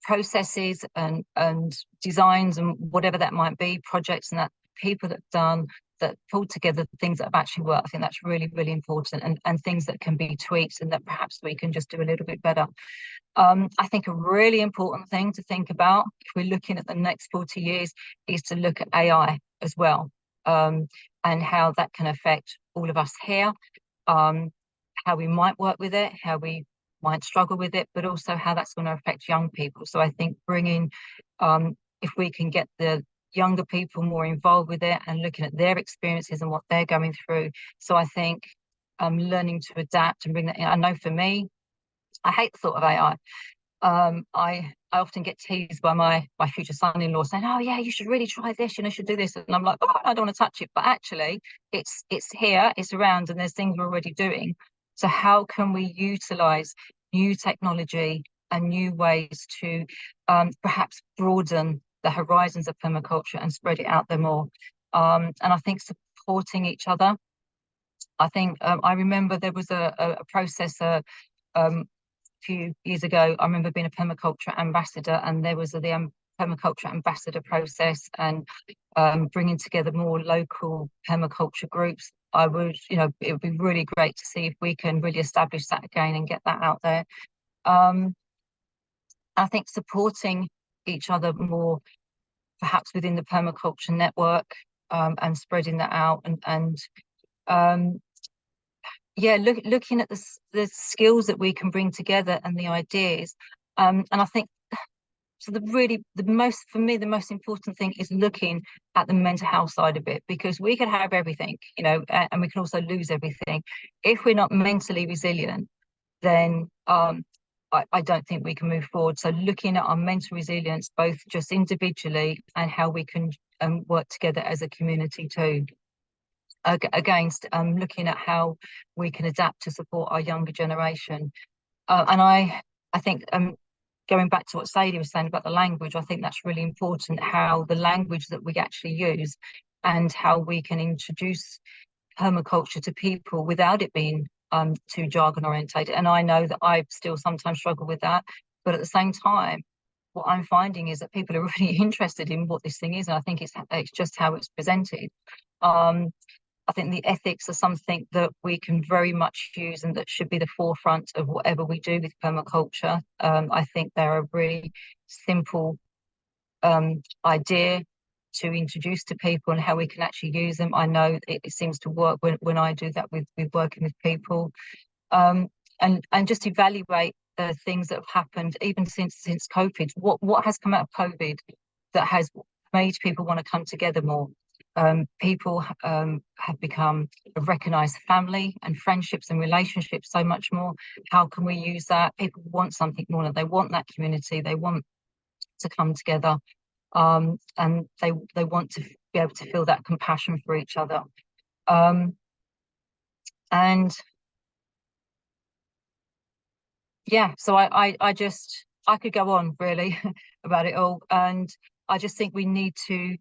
Speaker 13: processes and designs and whatever that might be, projects and that people that pulled together things that have actually worked. I think that's really, really important, and things that can be tweaked and that perhaps we can just do a little bit better. I think a really important thing to think about if we're looking at the next 40 years is to look at AI as well, and how that can affect all of us here, how we might work with it, how we might struggle with it, but also how that's going to affect young people. So I think bringing, if we can get the younger people more involved with it and looking at their experiences and what they're going through. So I think learning to adapt and bring that in. I know for me, I hate the thought of AI. I often get teased by my future son-in-law saying, "Oh yeah, you should really try this, you should do this." And I'm like, "Oh, I don't want to touch it." But actually it's here, it's around, and there's things we're already doing. So how can we utilize new technology and new ways to perhaps broaden the horizons of permaculture and spread it out there more. And I think supporting each other. I think I remember there was a process a few years ago. I remember being a permaculture ambassador, and there was the permaculture ambassador process, and bringing together more local permaculture groups. I would, it would be really great to see if we can really establish that again and get that out there. I think supporting each other more, perhaps within the permaculture network, and spreading that out, and yeah, looking at the skills that we can bring together and the ideas. And I think so for me, the most important thing is looking at the mental health side of it, because we could have everything, and we can also lose everything. If we're not mentally resilient, then I don't think we can move forward. So looking at our mental resilience, both just individually and how we can work together as a community too. Against looking at how we can adapt to support our younger generation. And I think going back to what Sadie was saying about the language, I think that's really important, how the language that we actually use and how we can introduce permaculture to people without it being too jargon orientated. And I know that I still sometimes struggle with that, but at the same time, what I'm finding is that people are really interested in what this thing is, and I think it's just how it's presented. I think the ethics are something that we can very much use and that should be the forefront of whatever we do with permaculture. I think they're a really simple idea to introduce to people and how we can actually use them. I know it seems to work when I do that with working with people, and just evaluate the things that have happened even since COVID. What has come out of COVID that has made people want to come together more? People have become a recognised family and friendships and relationships so much more. How can we use that? People want something more. They want that community. They want to come together, and they want to be able to feel that compassion for each other. And yeah, so I could go on really about it all, and I just think we need to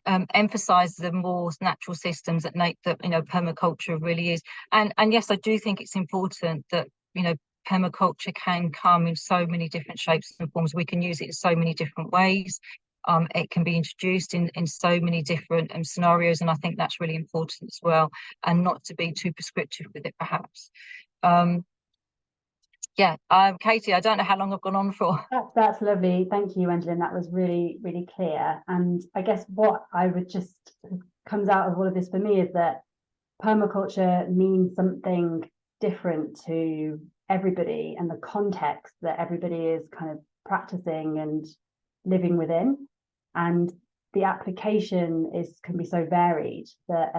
Speaker 13: emphasize the more natural systems that permaculture really is. And yes, I do think it's important that permaculture can come in so many different shapes and forms. We can use it in so many different ways. It can be introduced in so many different scenarios, and I think that's really important as well, and not to be too prescriptive with it perhaps. Yeah, Katie, I don't know how long I've gone on for.
Speaker 2: That's lovely. Thank you, Wendelin. That was really, really clear. And I guess what I would just comes out of all of this for me is that permaculture means something different to everybody, and the context that everybody is kind of practicing and living within. And the application can be so varied that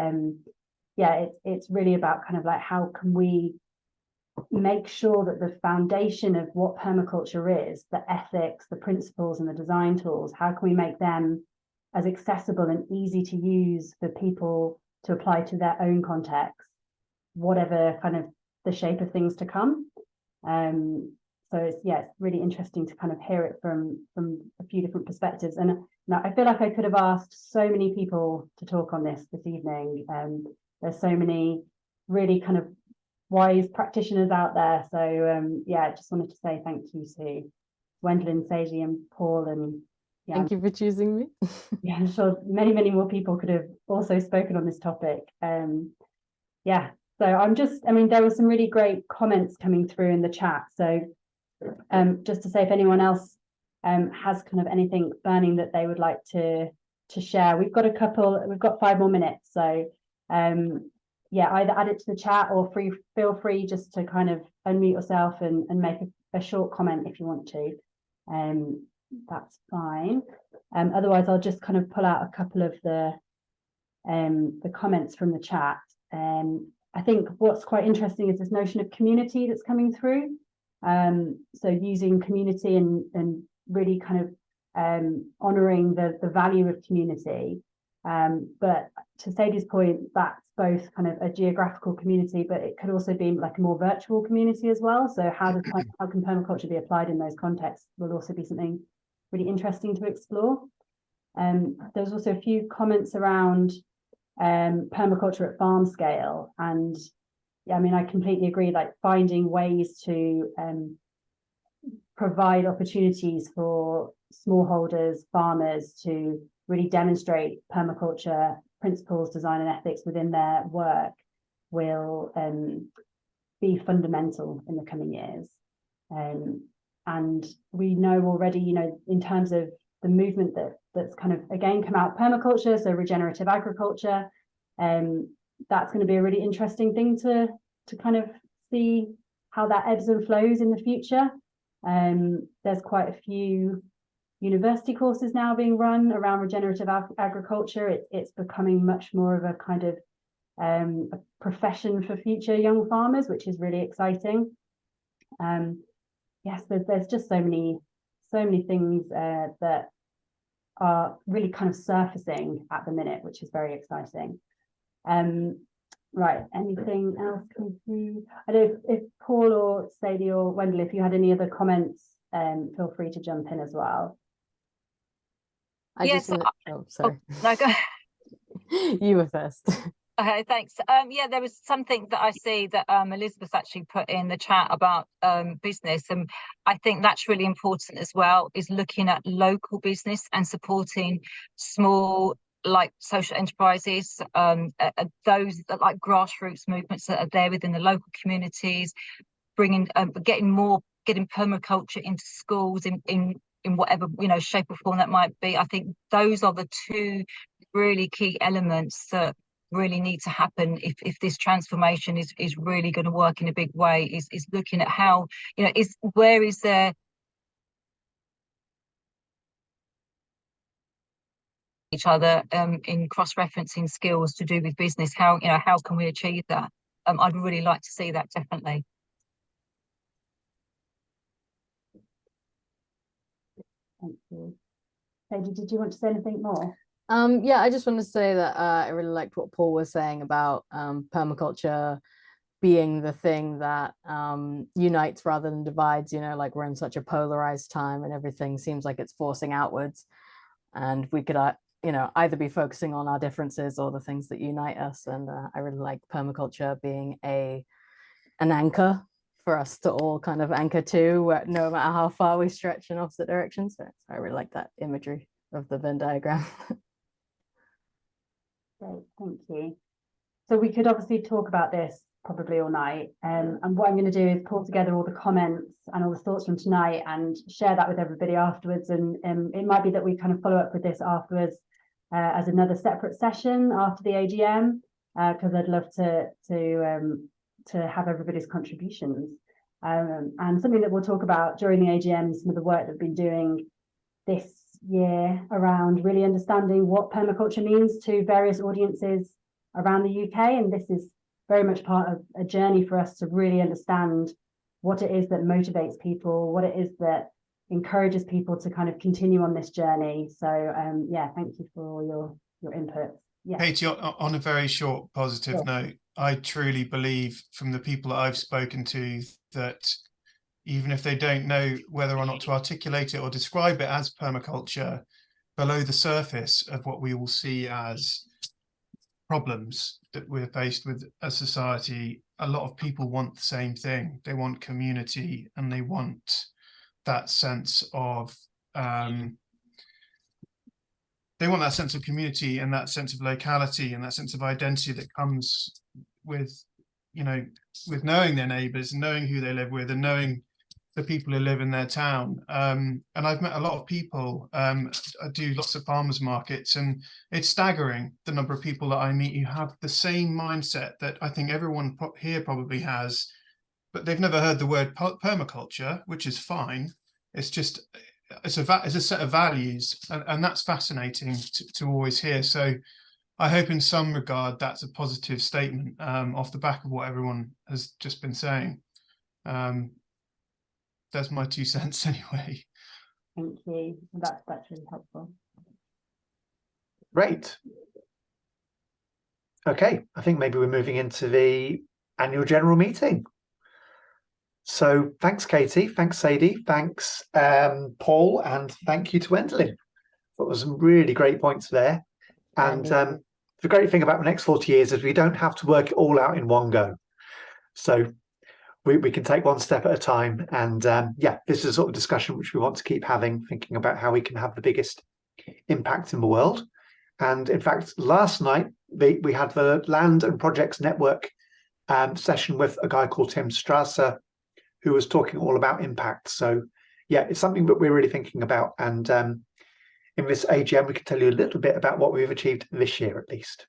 Speaker 2: it's really about kind of like, how can we make sure that the foundation of what permaculture is, the ethics, the principles and the design tools, how can we make them as accessible and easy to use for people to apply to their own context, whatever kind of the shape of things to come. So it's really interesting to kind of hear it from a few different perspectives. And now I feel like I could have asked so many people to talk on this evening. There's so many really kind of wise practitioners out there. So I just wanted to say thank you to Wendelin, Sadie and Paul, and
Speaker 4: thank you for choosing me.
Speaker 2: Yeah, I'm sure many more people could have also spoken on this topic. So there were some really great comments coming through in the chat. So just to say, if anyone else has kind of anything burning that they would like to share, we've got 5 more minutes. So either add it to the chat or feel free just to kind of unmute yourself and make a short comment if you want to. That's fine. Otherwise, I'll just kind of pull out a couple of the comments from the chat. I think what's quite interesting is this notion of community that's coming through. So using community and really kind of honouring the value of community. But to Sadie's point, that's both kind of a geographical community, but it could also be like a more virtual community as well. So how can permaculture be applied in those contexts will also be something really interesting to explore. There's also a few comments around permaculture at farm scale, and yeah, I mean, I completely agree, like finding ways to provide opportunities for smallholders, farmers to really demonstrate permaculture principles, design and ethics within their work will be fundamental in the coming years. And we know already, you know, in terms of the movement that's kind of again come out permaculture, so regenerative agriculture, that's going to be a really interesting thing to kind of see how that ebbs and flows in the future. There's quite a few university courses now being run around regenerative agriculture. It's becoming much more of a kind of a profession for future young farmers, which is really exciting. Yes, there's just so many things that are really kind of surfacing at the minute, which is very exciting. Right, anything else come through? I don't know if Paul or Sadie or Wendell, if you had any other comments, feel free to jump in as well.
Speaker 4: Oh, sorry.
Speaker 13: No, go.
Speaker 4: You were first.
Speaker 13: Okay, thanks. Yeah, there was something that I see that Elizabeth actually put in the chat about business, and I think that's really important as well, is looking at local business and supporting small, like social enterprises, those that like grassroots movements that are there within the local communities, bringing, getting permaculture into schools in whatever, you know, shape or form that might be. I think those are the two really key elements that really need to happen if this transformation is really going to work in a big way, is looking at how, you know, where is there each other in cross-referencing skills to do with business, how, you know, how can we achieve that? I'd really like to see that, definitely.
Speaker 2: Thank you. Sadie, did you want to say anything more?
Speaker 4: Yeah, I just want to say that I really liked what Paul was saying about permaculture being the thing that unites rather than divides. You know, like we're in such a polarized time and everything seems like it's forcing outwards, and we could you know, either be focusing on our differences or the things that unite us. And I really like permaculture being an anchor for us to all kind of anchor to, no matter how far we stretch in opposite directions. So I really like that imagery of the Venn diagram.
Speaker 2: Great, thank you. So we could obviously talk about this probably all night, and what I'm going to do is pull together all the comments and all the thoughts from tonight and share that with everybody afterwards, and it might be that we kind of follow up with this afterwards as another separate session after the AGM, because I'd love to have everybody's contributions, and something that we'll talk about during the AGM is some of the work that we've been doing this year around really understanding what permaculture means to various audiences around the UK. And this is very much part of a journey for us to really understand what it is that motivates people, what it is that encourages people to kind of continue on this journey. So yeah, thank you for all your input. Yeah.
Speaker 12: Katie, on a very short positive note, I truly believe from the people that I've spoken to that even if they don't know whether or not to articulate it or describe it as permaculture, below the surface of what we will see as problems that we're faced with as society, a lot of people want the same thing. They want community, and they want that sense of community and that sense of locality and that sense of identity that comes with, you know, with knowing their neighbours and knowing who they live with and knowing the people who live in their town. And I've met a lot of people. I do lots of farmers markets, and it's staggering the number of people that I meet who have the same mindset that I think everyone here probably has, but they've never heard the word permaculture, which is fine. It's just, it's a set of values, and that's fascinating to always hear. So I hope in some regard that's a positive statement off the back of what everyone has just been saying. That's my 2 cents anyway.
Speaker 2: Thank you. That's really helpful.
Speaker 1: Great. Okay, I think maybe we're moving into the annual general meeting. So thanks, Katie. Thanks, Sadie. Thanks, Paul, and thank you to Wendelin. That was some really great points there. And the great thing about the next 40 years is we don't have to work it all out in one go. So we can take one step at a time. And yeah, this is a sort of discussion which we want to keep having, thinking about how we can have the biggest impact in the world. And in fact, last night, we had the Land and Projects Network session with a guy called Tim Strasser, who was talking all about impact. So yeah, it's something that we're really thinking about. And in this AGM, we can tell you a little bit about what we've achieved this year, at least.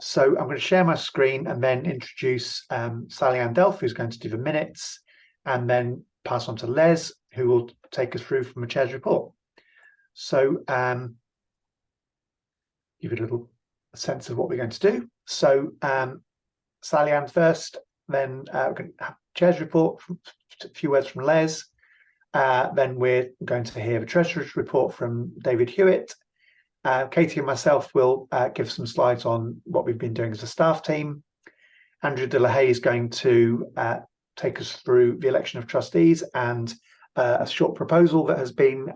Speaker 1: So I'm going to share my screen and then introduce Sally-Ann Delph, who's going to do the minutes, and then pass on to Les, who will take us through from the chair's report. So give you a little sense of what we're going to do. So Sally-Ann first, then we're going to have chair's report, a few words from Les. Then we're going to hear the Treasurer's report from David Hewitt. Katie and myself will give some slides on what we've been doing as a staff team. Andrew de la Haye is going to take us through the election of trustees and a short proposal that has been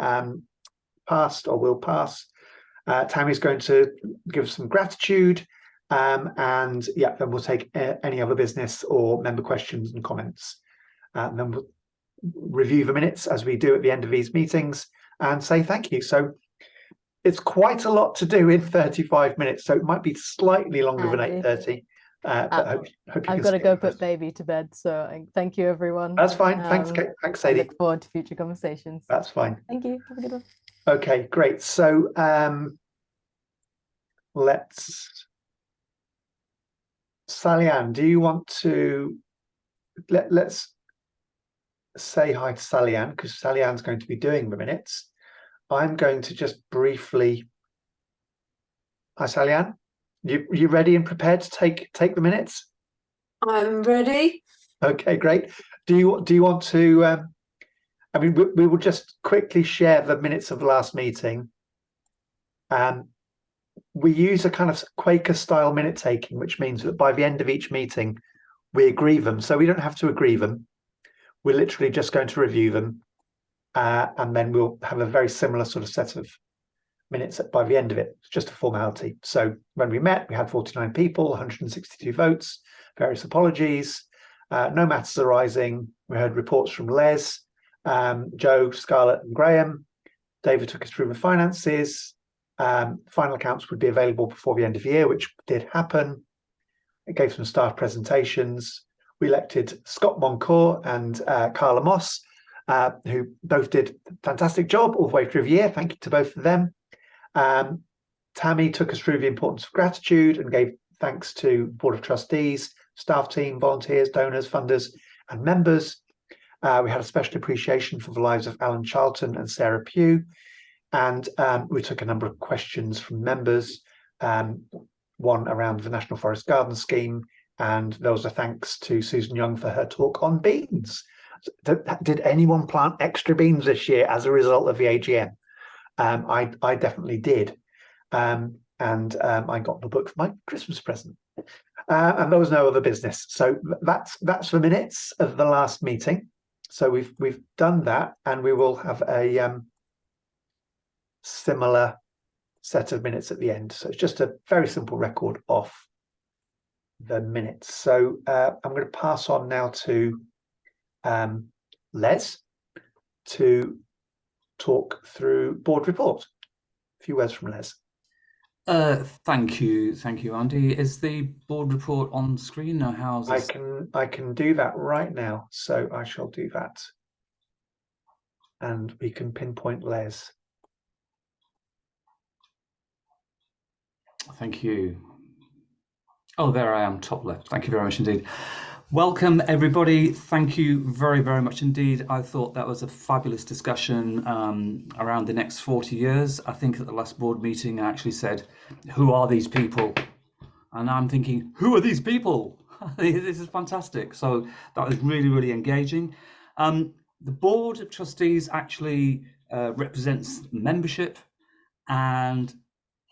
Speaker 1: passed or will pass. Tammy's going to give some gratitude, and yeah, then we'll take any other business or member questions and comments. And then we'll review the minutes as we do at the end of these meetings and say thank you. So it's quite a lot to do in 35 minutes, so it might be slightly longer than 8:30. But hope
Speaker 4: I've got to go put baby to bed, so thank you, everyone.
Speaker 1: That's fine. Thanks, Kate. Thanks, Sadie.
Speaker 4: I look forward to future conversations.
Speaker 1: That's fine.
Speaker 4: Thank you. Have a good one.
Speaker 1: Okay, great. So let's. Sally-Ann, do you want to let's say hi to Sally-Ann, because Sally-Ann's going to be doing the minutes. I'm going to just briefly. Hi, Sally-Ann. You ready and prepared to take the minutes?
Speaker 11: I'm ready.
Speaker 1: Okay, great. Do you want to? I mean, we will just quickly share the minutes of the last meeting. We use a kind of Quaker style minute taking, which means that by the end of each meeting, we agree them. So we don't have to agree them. We're literally just going to review them, and then we'll have a very similar sort of set of minutes by the end of it. It's just a formality. So when we met, we had 49 people, 162 votes, various apologies, no matters arising. We heard reports from Les, Joe, Scarlett and Graham. David took us through the finances. Final accounts would be available before the end of the year, which did happen. It gave some staff presentations. We elected Scott Moncourt and Carla Moss, who both did a fantastic job all the way through the year. Thank you to both of them. Tammy took us through the importance of gratitude and gave thanks to Board of Trustees, staff team, volunteers, donors, funders, and members. We had a special appreciation for the lives of Alan Charlton and Sarah Pugh. And we took a number of questions from members, one around the National Forest Garden Scheme, and there was a thanks to Susan Young for her talk on beans. Did anyone plant extra beans this year as a result of the AGM? I definitely did. And I got the book for my Christmas present. And there was no other business. So that's the minutes of the last meeting. So we've done that, and we will have a similar set of minutes at the end. So it's just a very simple record of the minutes. So I'm going to pass on now to Les to talk through board report. A few words from Les.
Speaker 14: Thank you, Andy. Is the board report on screen or how's this?
Speaker 1: I can do that right now, so I shall do that, and we can pinpoint Les.
Speaker 14: Thank you. Oh, there I am, top left. Thank you very much indeed. Welcome, everybody. Thank you very, very much indeed. I thought that was a fabulous discussion around the next 40 years. I think at the last board meeting, I actually said, who are these people? And I'm thinking, who are these people? This is fantastic. So that was really, really engaging. The Board of Trustees actually represents membership, and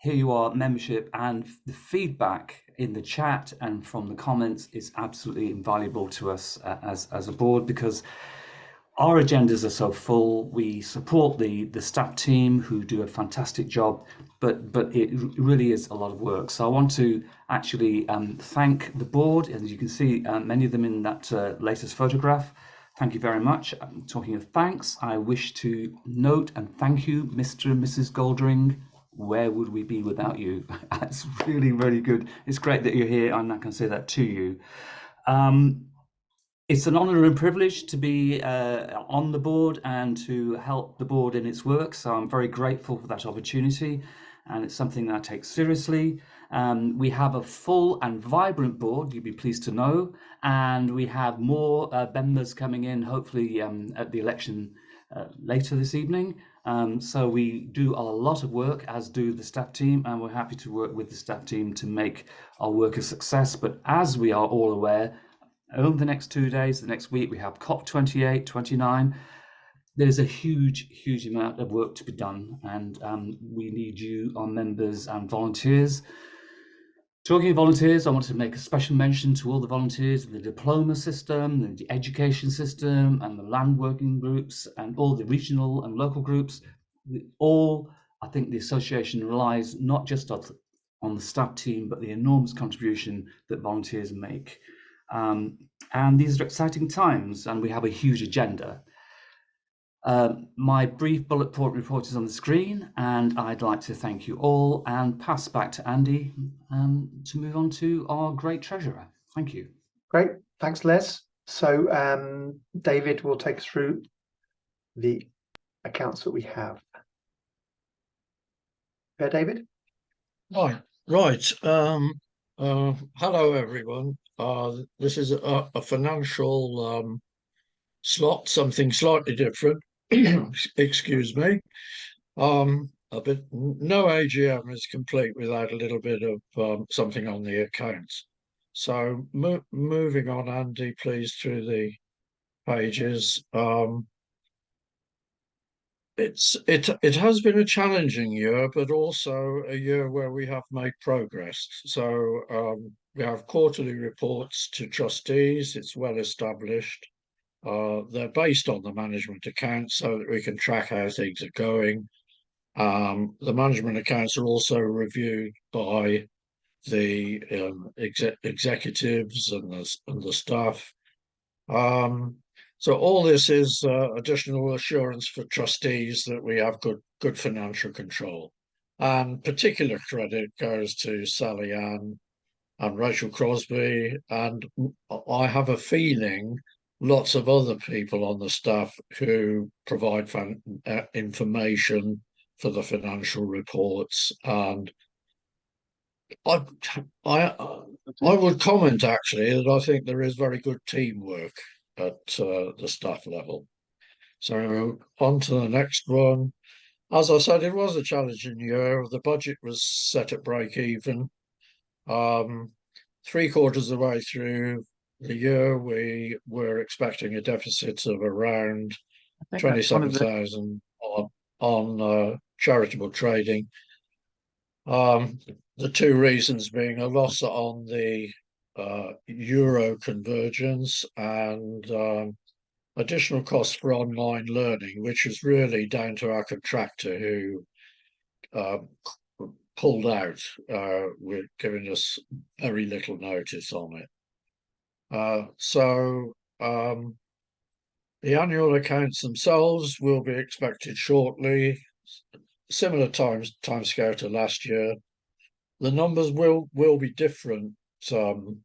Speaker 14: here you are, membership, and the feedback in the chat and from the comments is absolutely invaluable to us as a board, because our agendas are so full. We support the staff team who do a fantastic job, but it really is a lot of work. So I want to actually thank the board, as you can see many of them in that latest photograph. Thank you very much. Talking of thanks, I wish to note and thank you, Mr. and Mrs. Goldring. Where would we be without you? That's really, really good. It's great that you're here, and I can say that to you. It's an honour and privilege to be on the board and to help the board in its work. So I'm very grateful for that opportunity, and it's something that I take seriously. We have a full and vibrant board, you'd be pleased to know, and we have more members coming in, hopefully at the election later this evening. So we do a lot of work, as do the staff team, and we're happy to work with the staff team to make our work a success. But as we are all aware, over the next 2 days, the next week, we have COP28, 29. There's a huge amount of work to be done, and we need you, our members and volunteers. Talking of volunteers, I want to make a special mention to all the volunteers in the diploma system, the education system, and the land working groups, and all the regional and local groups. I think the association relies not just on the staff team, but the enormous contribution that volunteers make. And these are exciting times, and we have a huge agenda. My brief bullet point report is on the screen, and I'd like to thank you all and pass back to Andy to move on to our great treasurer. Thank you.
Speaker 1: Great, thanks, Les. So David will take us through the accounts that we have. Yeah, David?
Speaker 15: Right. Hello, everyone. This is a financial slot, something slightly different. Excuse me. No AGM is complete without a little bit of something on the accounts. So moving on, Andy, please, through the pages. It has been a challenging year, but also a year where we have made progress. So we have quarterly reports to trustees. It's well established. They're based on the management accounts so that we can track how things are going. The management accounts are also reviewed by the executives and the staff. So all this is additional assurance for trustees that we have good financial control. And particular credit goes to Sally Ann and Rachel Crosby, and I have a feeling lots of other people on the staff who provide information for the financial reports. And I would comment actually that I think there is very good teamwork at the staff level. So on to the next one. As I said, it was a challenging year. The budget was set at break even. 3/4 of the way through the year, we were expecting a deficit of around 27,000 on charitable trading. The two reasons being a loss on the euro convergence and additional costs for online learning, which was really down to our contractor who pulled out, with giving us very little notice on it. So the annual accounts themselves will be expected shortly, similar timescale to last year. The numbers will be different to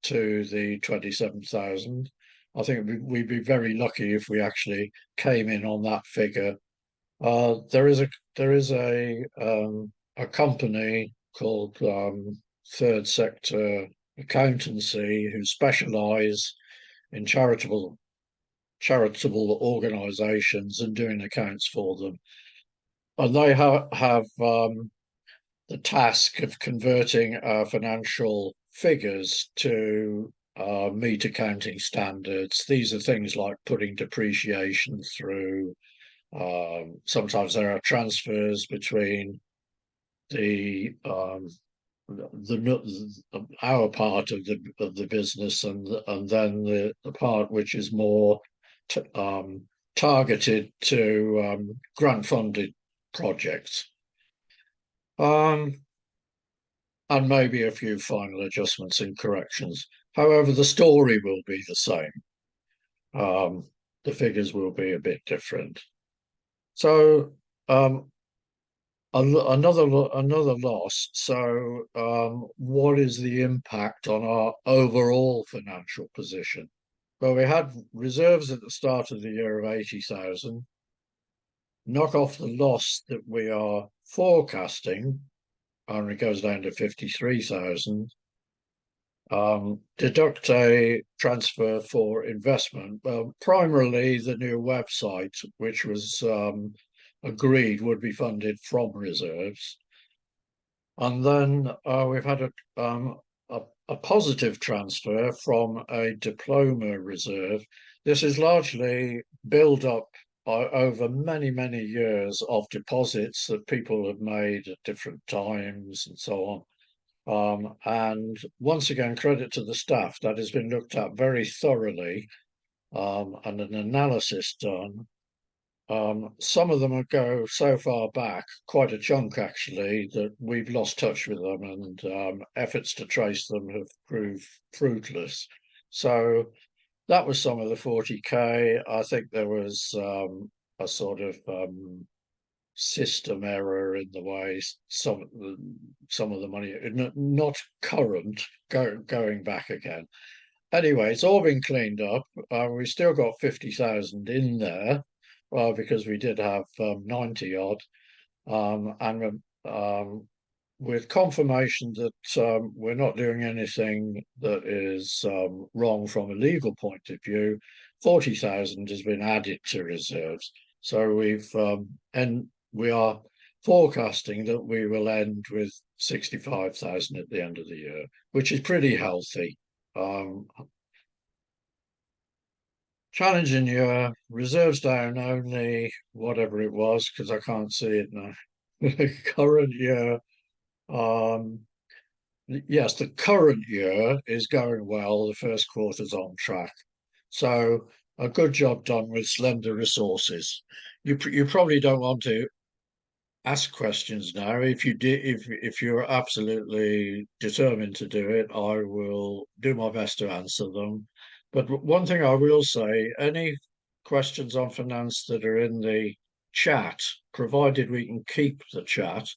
Speaker 15: the 27,000. I think we'd be very lucky if we actually came in on that figure. There is a company called Third Sector Accountancy who specialise in charitable organisations and doing accounts for them, and they have the task of converting our financial figures to meet accounting standards. These are things like putting depreciation through. Sometimes there are transfers between the our part of the business, and then the part which is more targeted to grant funded projects, and maybe a few final adjustments and corrections. However, the story will be the same. The figures will be a bit different. So another loss. So what is the impact on our overall financial position? Well, we had reserves at the start of the year of 80,000. Knock off the loss that we are forecasting, and it goes down to 53,000. Deduct a transfer for investment. Well, primarily the new website, which was agreed would be funded from reserves. And then we've had a positive transfer from a diploma reserve. This is largely built up over many, many years of deposits that people have made at different times and so on. And once again, credit to the staff, that has been looked at very thoroughly and an analysis done. Some of them go so far back, quite a chunk actually, that we've lost touch with them, and efforts to trace them have proved fruitless. So that was some of the 40k. I think there was a sort of system error in the way some of the money, not current, going back again. Anyway, it's all been cleaned up. We still got 50,000 in there. Well, because we did have 90 odd, and with confirmation that we're not doing anything that is wrong from a legal point of view, 40,000 has been added to reserves. So we are forecasting that we will end with 65,000 at the end of the year, which is pretty healthy. Challenging year, reserves down only whatever it was, because I can't see it now. Current year, yes, the current year is going well. The first quarter's on track. So a good job done with slender resources. You probably don't want to ask questions now. If you did, if you're absolutely determined to do it, I will do my best to answer them. But one thing I will say, any questions on finance that are in the chat, provided we can keep the chat,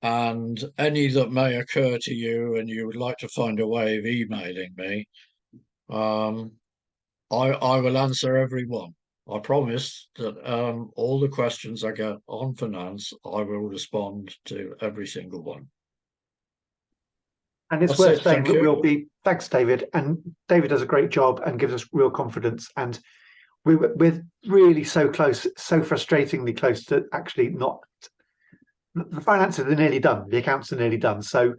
Speaker 15: and any that may occur to you and you would like to find a way of emailing me, I will answer every one. I promise that all the questions I get on finance, I will respond to every single one.
Speaker 1: And it's worth saying that we'll be, thanks, David. And David does a great job and gives us real confidence. And we're really so close, so frustratingly close to actually not, the finances are nearly done, the accounts are nearly done. So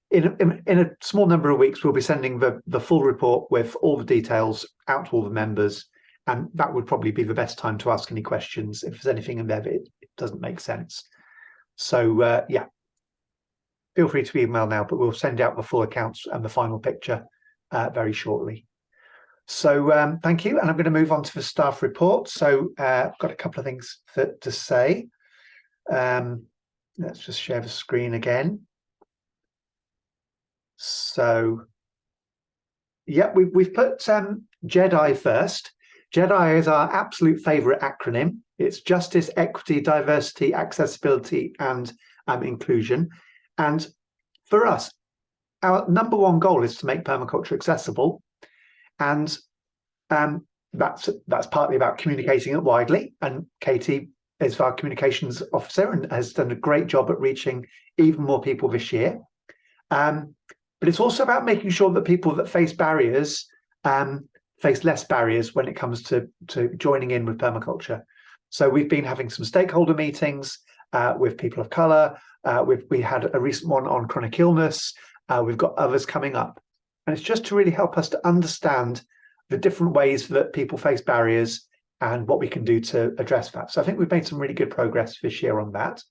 Speaker 1: in a small number of weeks, we'll be sending the full report with all the details out to all the members. And that would probably be the best time to ask any questions if there's anything in there that it doesn't make sense. So yeah. Feel free to email now, but we'll send out the full accounts and the final picture very shortly. So thank you. And I'm going to move on to the staff report. So I've got a couple of things to say. Let's just share the screen again. So, yeah, we've put JEDI first. JEDI is our absolute favorite acronym. It's Justice, Equity, Diversity, Accessibility, and Inclusion. And for us, our number one goal is to make permaculture accessible. And that's partly about communicating it widely. And Katie is our communications officer and has done a great job at reaching even more people this year. But it's also about making sure that people that face barriers face less barriers when it comes to joining in with permaculture. So we've been having some stakeholder meetings with people of colour. We had a recent one on chronic illness. We've got others coming up. And it's just to really help us to understand the different ways that people face barriers and what we can do to address that. So I think we've made some really good progress this year on that.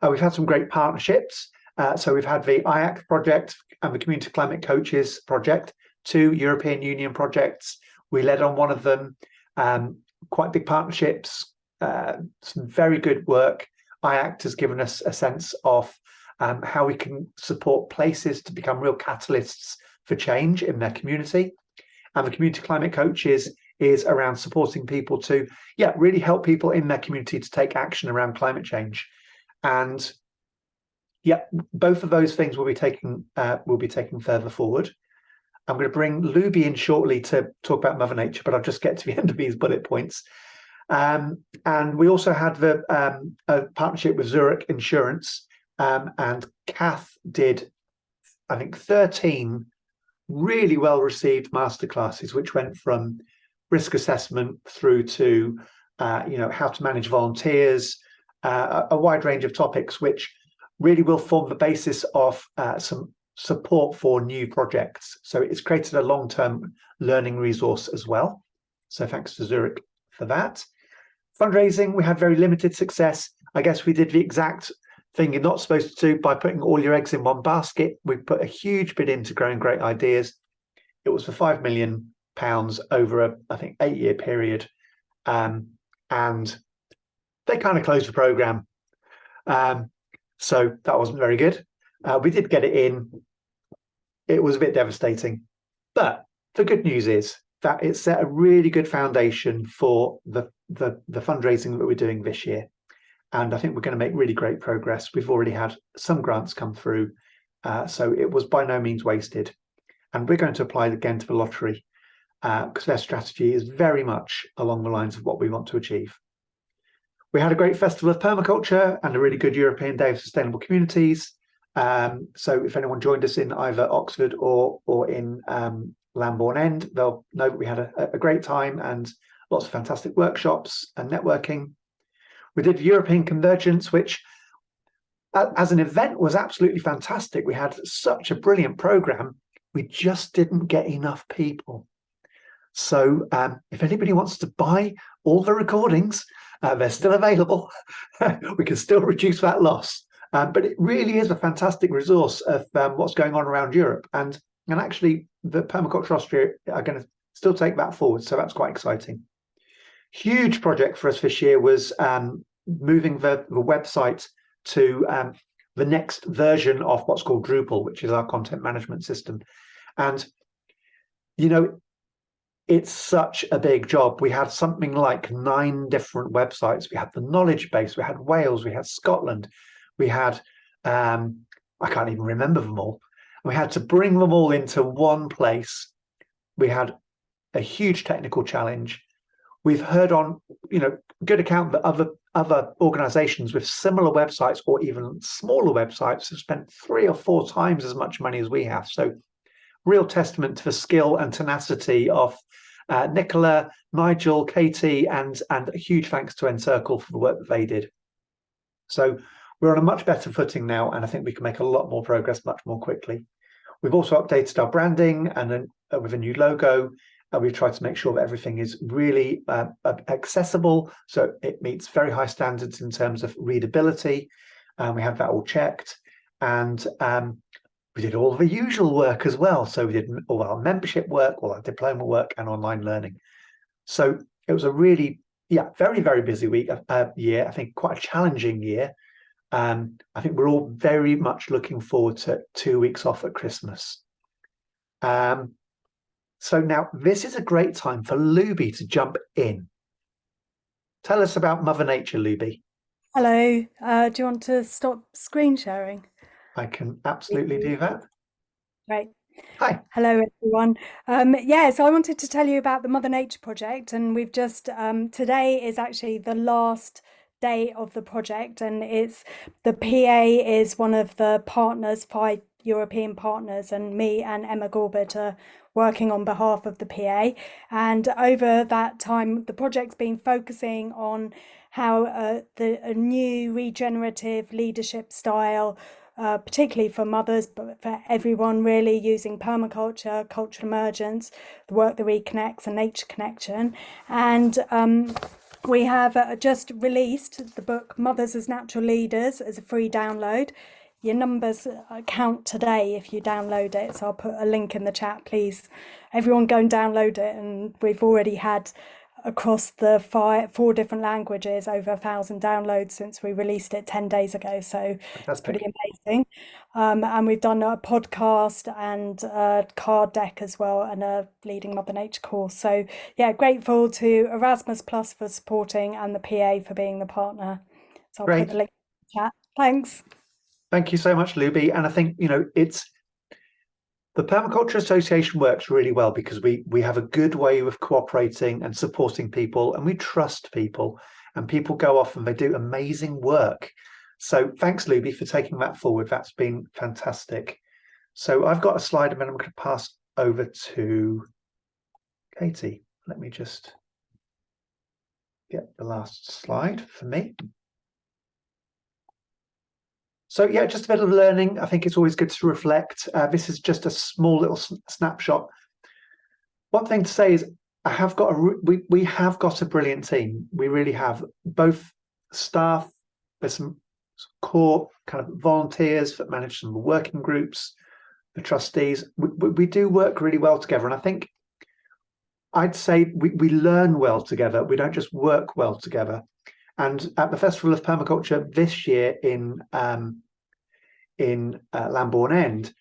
Speaker 1: We've had some great partnerships. So we've had the IAC project and the Community Climate Coaches project, 2 European Union projects. We led on one of them, quite big partnerships, some very good work. IACT has given us a sense of how we can support places to become real catalysts for change in their community. And the Community Climate Coaches is around supporting people to, really help people in their community to take action around climate change. And both of those things will be taken further forward. I'm going to bring Luby in shortly to talk about Mother Nature, but I'll just get to the end of these bullet points. And we also had the a partnership with Zurich Insurance, and Kath did, I think, 13 really well received masterclasses, which went from risk assessment through to how to manage volunteers, a wide range of topics, which really will form the basis of some support for new projects. So it's created a long-term learning resource as well. So thanks to Zurich for that. Fundraising, we had very limited success. I guess we did the exact thing you're not supposed to do by putting all your eggs in one basket. We put a huge bid into Growing Great Ideas. It was for £5 million over I think 8-year period. And they kind of closed the programme. So that wasn't very good. We did get it in. It was a bit devastating. But the good news is that it set a really good foundation for the fundraising that we're doing this year. And I think we're going to make really great progress. We've already had some grants come through. So it was by no means wasted. And we're going to apply again to the lottery because their strategy is very much along the lines of what we want to achieve. We had a great festival of permaculture and a really good European Day of Sustainable Communities. So if anyone joined us in either Oxford or in Lambourne End, they'll know that we had a great time and lots of fantastic workshops and networking. We did European Convergence, which as an event was absolutely fantastic. We had such a brilliant program. We just didn't get enough people. So if anybody wants to buy all the recordings, they're still available. We can still reduce that loss. But it really is a fantastic resource of what's going on around Europe. And actually, the Permaculture Austria are going to still take that forward. So that's quite exciting. Huge project for us this year was moving the website to the next version of what's called Drupal, which is our content management system. And, it's such a big job. We had something like 9 different websites. We had the knowledge base, we had Wales, we had Scotland, we had, I can't even remember them all. We had to bring them all into one place. We had a huge technical challenge. We've heard on, good account that other organizations with similar websites or even smaller websites have spent 3 or 4 times as much money as we have. So real testament to the skill and tenacity of Nicola, Nigel, Katie, and a huge thanks to Encircle for the work that they did. So we're on a much better footing now, and I think we can make a lot more progress much more quickly. We've also updated our branding and then with a new logo. We've tried to make sure that everything is really accessible, so it meets very high standards in terms of readability. We have that all checked, and we did all the usual work as well. So we did all our membership work, all our diploma work, and online learning. So it was a really, very, very busy year. I think quite a challenging year. I think we're all very much looking forward to 2 weeks off at Christmas. So now this is a great time for Luby to jump in. Tell us about Mother Nature, Luby.
Speaker 8: Hello. Do you want to stop screen sharing?
Speaker 1: I can absolutely do that.
Speaker 8: Great.
Speaker 1: Hi.
Speaker 8: Hello, everyone. So I wanted to tell you about the Mother Nature project, and we've just today is actually the last day of the project, and the PA is one of the partners, 5 European partners, and me and Emma Gorbett are working on behalf of the PA. And over that time, the project's been focusing on how a new regenerative leadership style, particularly for mothers, but for everyone really, using permaculture, cultural emergence, the work that reconnects, and nature connection. And We have just released the book Mothers as Natural Leaders as a free download. Your numbers count today if you download it, so I'll put a link in the chat. Please, everyone go and download it. And we've already had, across the 4 different languages, over 1,000 downloads since we released it 10 days ago. So it's pretty amazing. And we've done a podcast and a card deck as well, and a Leading Mother Nature course. So yeah, grateful to Erasmus Plus for supporting and the PA for being the partner. So I'll put the link in the chat. Thanks.
Speaker 1: Thank you so much, Luby. And I think, you know, it's the Permaculture Association works really well because we have a good way of cooperating and supporting people, and we trust people, and people go off and they do amazing work. So thanks, Luby, for taking that forward. That's been fantastic. So I've got a slide, and then I'm going to pass over to Katie. Let me just get the last slide for me. So yeah, just a bit of learning. I think it's always good to reflect. This is just a small little snapshot. One thing to say is I have got we have got a brilliant team. We really have, both staff. There's some core kind of volunteers that manage some of the working groups, the trustees. We do work really well together, and I think I'd say we learn well together. We don't just work well together. And at the Festival of Permaculture this year in Lambourne End,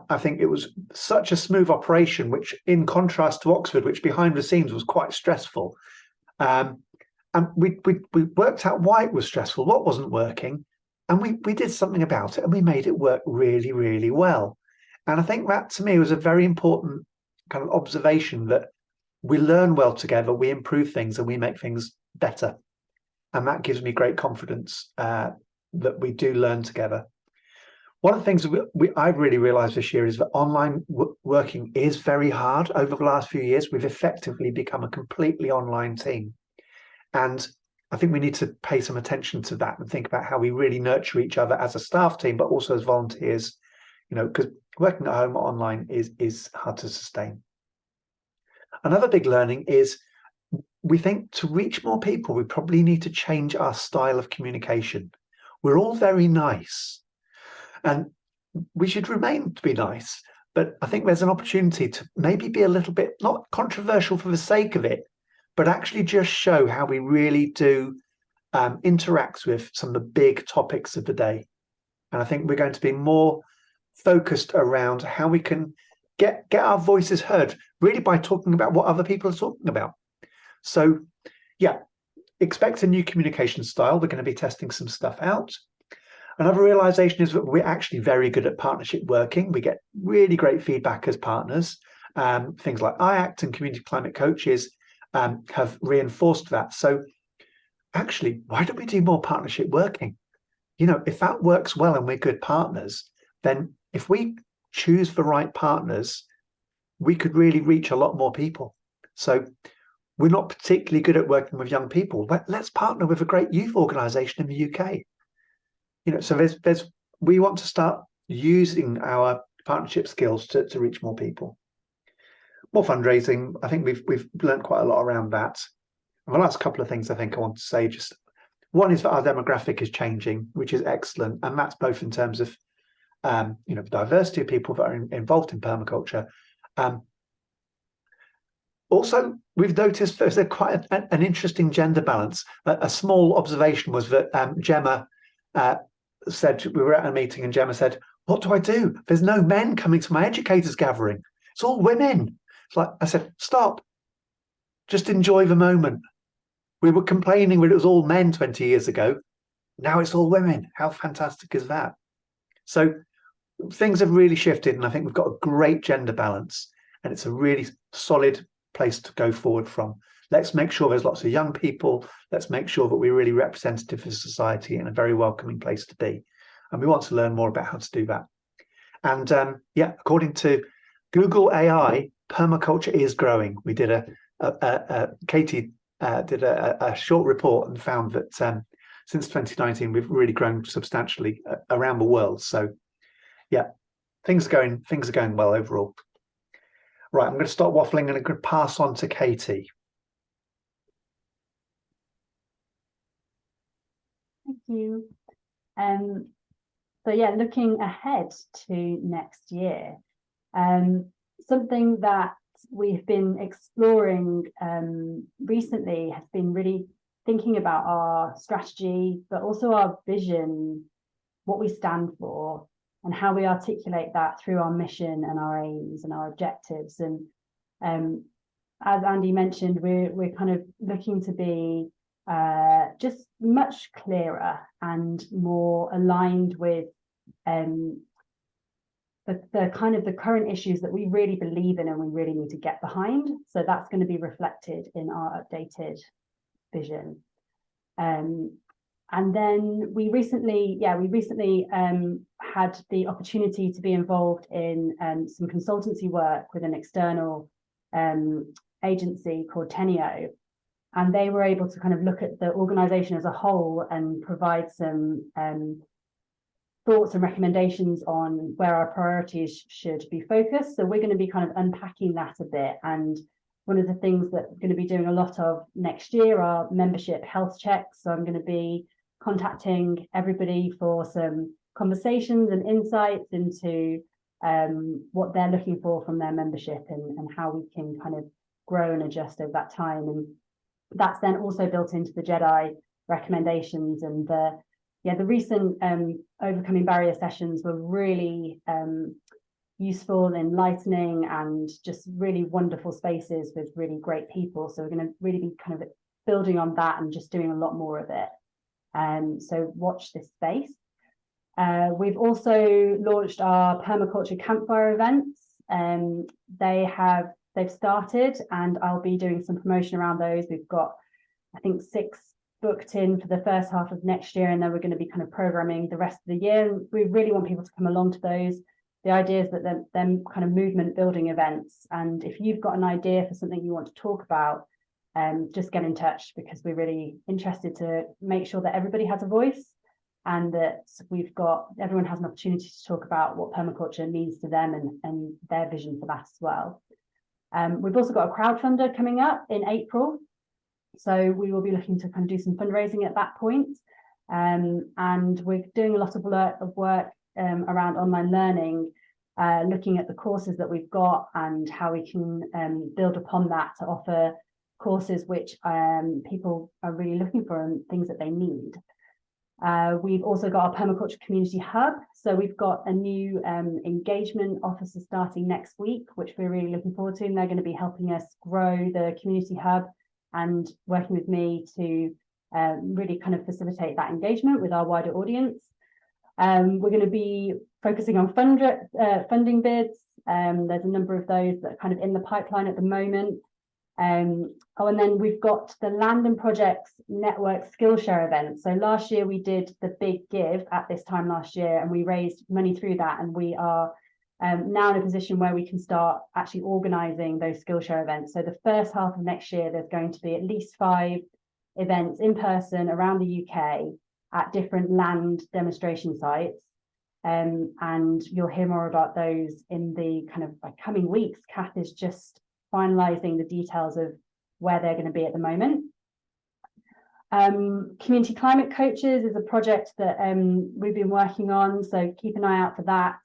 Speaker 1: I think it was such a smooth operation, which in contrast to Oxford, which behind the scenes was quite stressful. And we worked out why it was stressful, what wasn't working, and we did something about it, and we made it work really, really well. And I think that to me was a very important kind of observation, that we learn well together, we improve things, and we make things better. And that gives me great confidence that we do learn together. One of the things I've really realized this year is that online working is very hard. Over the last few years, we've effectively become a completely online team. And I think we need to pay some attention to that and think about how we really nurture each other as a staff team, but also as volunteers, you know, because working at home or online is hard to sustain. Another big learning is we think to reach more people, we probably need to change our style of communication. We're all very nice, and we should remain to be nice, but I think there's an opportunity to maybe be a little bit, not controversial for the sake of it, but actually just show how we really do interact with some of the big topics of the day. And I think we're going to be more focused around how we can get our voices heard, really by talking about what other people are talking about. So yeah, expect a new communication style. We're going to be testing some stuff out. Another realization is that we're actually very good at partnership working. We get really great feedback as partners. Things like IACT and community climate coaches have reinforced that. So actually, why don't we do more partnership working? You know, if that works well and we're good partners, then if we choose the right partners, we could really reach a lot more people. So we're not particularly good at working with young people, but let's partner with a great youth organisation in the UK. You know, so we want to start using our partnership skills to reach more people. More fundraising. I think we've learned quite a lot around that. And the last couple of things I think I want to say, just one is that our demographic is changing, which is excellent, and that's both in terms of you know, the diversity of people that are involved in permaculture. Also, we've noticed there's quite an interesting gender balance. A small observation was that Gemma said, we were at a meeting and Gemma said, what do I do? There's no men coming to my educators gathering. It's all women. It's like, I said, stop. Just enjoy the moment. We were complaining when it was all men 20 years ago. Now it's all women. How fantastic is that? So things have really shifted, and I think we've got a great gender balance, and it's a really solid place to go forward from. Let's make sure there's lots of young people. Let's make sure that we're really representative of society and a very welcoming place to be. And we want to learn more about how to do that. And yeah, according to Google AI, permaculture is growing. We did Katie did a short report and found that since 2019, we've really grown substantially around the world. So yeah, things are going well overall. Right, I'm going to stop waffling and I'm going to pass on to Katie.
Speaker 2: you. So yeah, looking ahead to next year, something that we've been exploring recently has been really thinking about our strategy, but also our vision, what we stand for, and how we articulate that through our mission and our aims and our objectives. And as Andy mentioned, we're kind of looking to be just much clearer and more aligned with the kind of the current issues that we really believe in and we really need to get behind. So that's going to be reflected in our updated vision. And then we recently had the opportunity to be involved in some consultancy work with an external agency called Tenio, and they were able to kind of look at the organization as a whole and provide some thoughts and recommendations on where our priorities should be focused. So we're going to be kind of unpacking that a bit. And one of the things that we're going to be doing a lot of next year are membership health checks. So I'm going to be contacting everybody for some conversations and insights into what they're looking for from their membership and how we can kind of grow and adjust over that time. And that's then also built into the JEDI recommendations. And the recent overcoming barrier sessions were really useful and enlightening and just really wonderful spaces with really great people. So we're going to really be kind of building on that and just doing a lot more of it. So watch this space. We've also launched our permaculture campfire events. They've started, and I'll be doing some promotion around those. We've got, I think, 6 booked in for the first half of next year, and then we're going to be kind of programming the rest of the year. And we really want people to come along to those. The idea is that they're kind of movement building events. And if you've got an idea for something you want to talk about, just get in touch, because we're really interested to make sure that everybody has a voice and that everyone has an opportunity to talk about what permaculture means to them and their vision for that as well. We've also got a crowdfunder coming up in April. So we will be looking to kind of do some fundraising at that point. And we're doing a lot of work around online learning, looking at the courses that we've got and how we can build upon that to offer courses which people are really looking for and things that they need. We've also got our permaculture community hub. So we've got a new engagement officer starting next week, which we're really looking forward to. And they're going to be helping us grow the community hub and working with me to really kind of facilitate that engagement with our wider audience. We're going to be focusing on funding bids. There's a number of those that are kind of in the pipeline at the moment. And then we've got the Land and Projects Network Skillshare event. So last year we did the big give at this time last year, and we raised money through that. And we are now in a position where we can start actually organising those Skillshare events. So the first half of next year, there's going to be at least 5 events in person around the UK at different land demonstration sites. And you'll hear more about those in the kind of coming weeks. Kath is just finalising the details of where they're going to be at the moment. Community Climate Coaches is a project that we've been working on, so keep an eye out for that.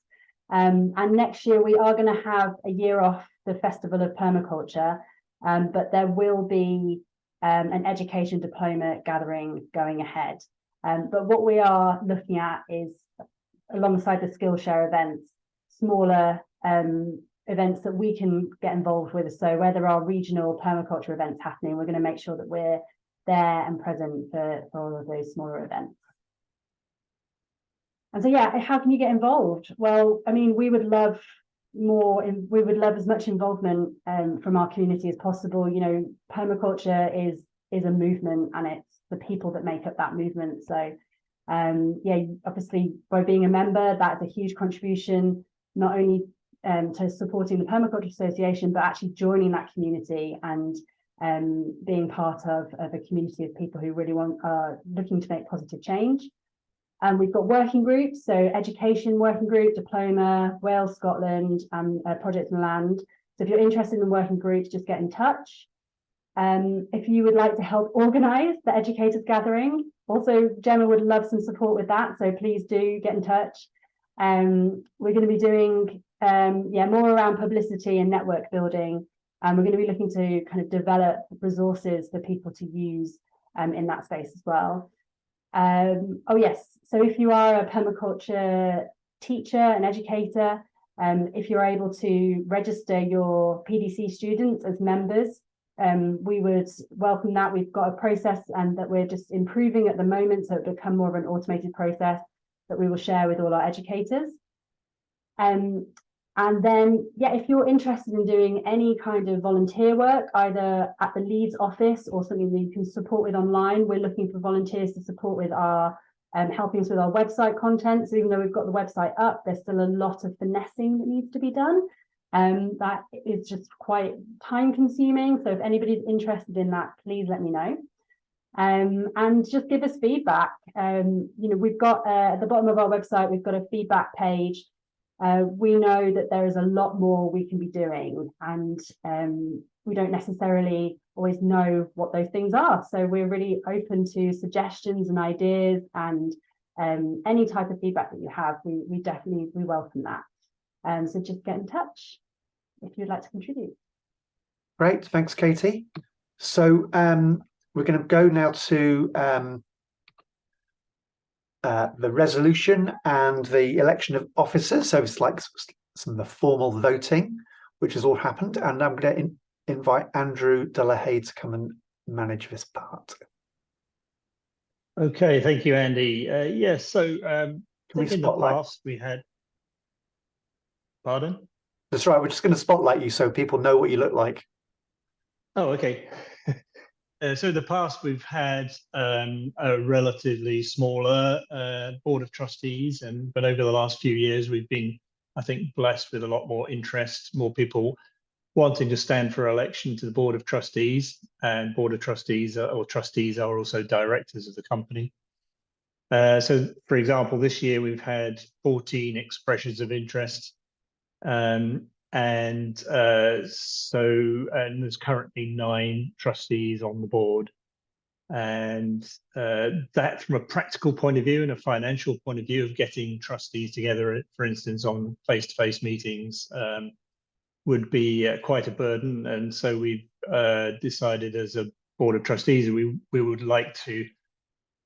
Speaker 2: And next year we are going to have a year off the Festival of Permaculture, but there will be an education diploma gathering going ahead. But what we are looking at is, alongside the Skillshare events, smaller events that we can get involved with. So where there are regional permaculture events happening, we're going to make sure that we're there and present for all of those smaller events. And so, yeah, how can you get involved? Well, I mean, we would love as much involvement from our community as possible. You know, permaculture is a movement, and it's the people that make up that movement. So yeah, obviously by being a member, that's a huge contribution, not only to supporting the Permaculture Association, but actually joining that community and being part of a community of people who really are looking to make positive change. And we've got working groups, so education working group, diploma, Wales, Scotland, and Project and Land. So if you're interested in working groups, just get in touch. If you would like to help organise the educators gathering, also Gemma would love some support with that, so please do get in touch. We're going to be doing more around publicity and network building, and we're going to be looking to kind of develop resources for people to use in that space as well. Oh yes, so if you are a permaculture teacher, an educator, if you're able to register your PDC students as members, we would welcome that. We've got a process and that we're just improving at the moment, so it'll become more of an automated process that we will share with all our educators. And then, yeah, if you're interested in doing any kind of volunteer work, either at the Leeds office or something that you can support with online, we're looking for volunteers to support with our helping us with our website content. So even though we've got the website up, there's still a lot of finessing that needs to be done. That is just quite time consuming. So if anybody's interested in that, please let me know. And just give us feedback. We've got at the bottom of our website, we've got a feedback page. We know that there is a lot more we can be doing, and we don't necessarily always know what those things are. So we're really open to suggestions and ideas, and any type of feedback that you have, we definitely welcome that. So just get in touch if you'd like to contribute.
Speaker 1: Great, thanks, Katie. So we're going to go now to the resolution and the election of officers. So it's like some of the formal voting, which has all happened. And I'm going to invite Andrew Delahaye to come and manage this part.
Speaker 16: Okay, thank you, Andy. Yes, so in the past we had... Pardon?
Speaker 1: That's right, we're just going to spotlight you so people know what you look like.
Speaker 16: Oh, okay. So in the past we've had a relatively smaller board of trustees, but over the last few years we've been, I think, blessed with a lot more interest, more people wanting to stand for election to the board of trustees, and board of trustees or trustees are also directors of the company. So for example, this year we've had 14 expressions of interest, and there's currently 9 trustees on the board, and that, from a practical point of view and a financial point of view of getting trustees together, for instance, on face-to-face meetings, would be quite a burden. And so we've decided as a board of trustees we would like to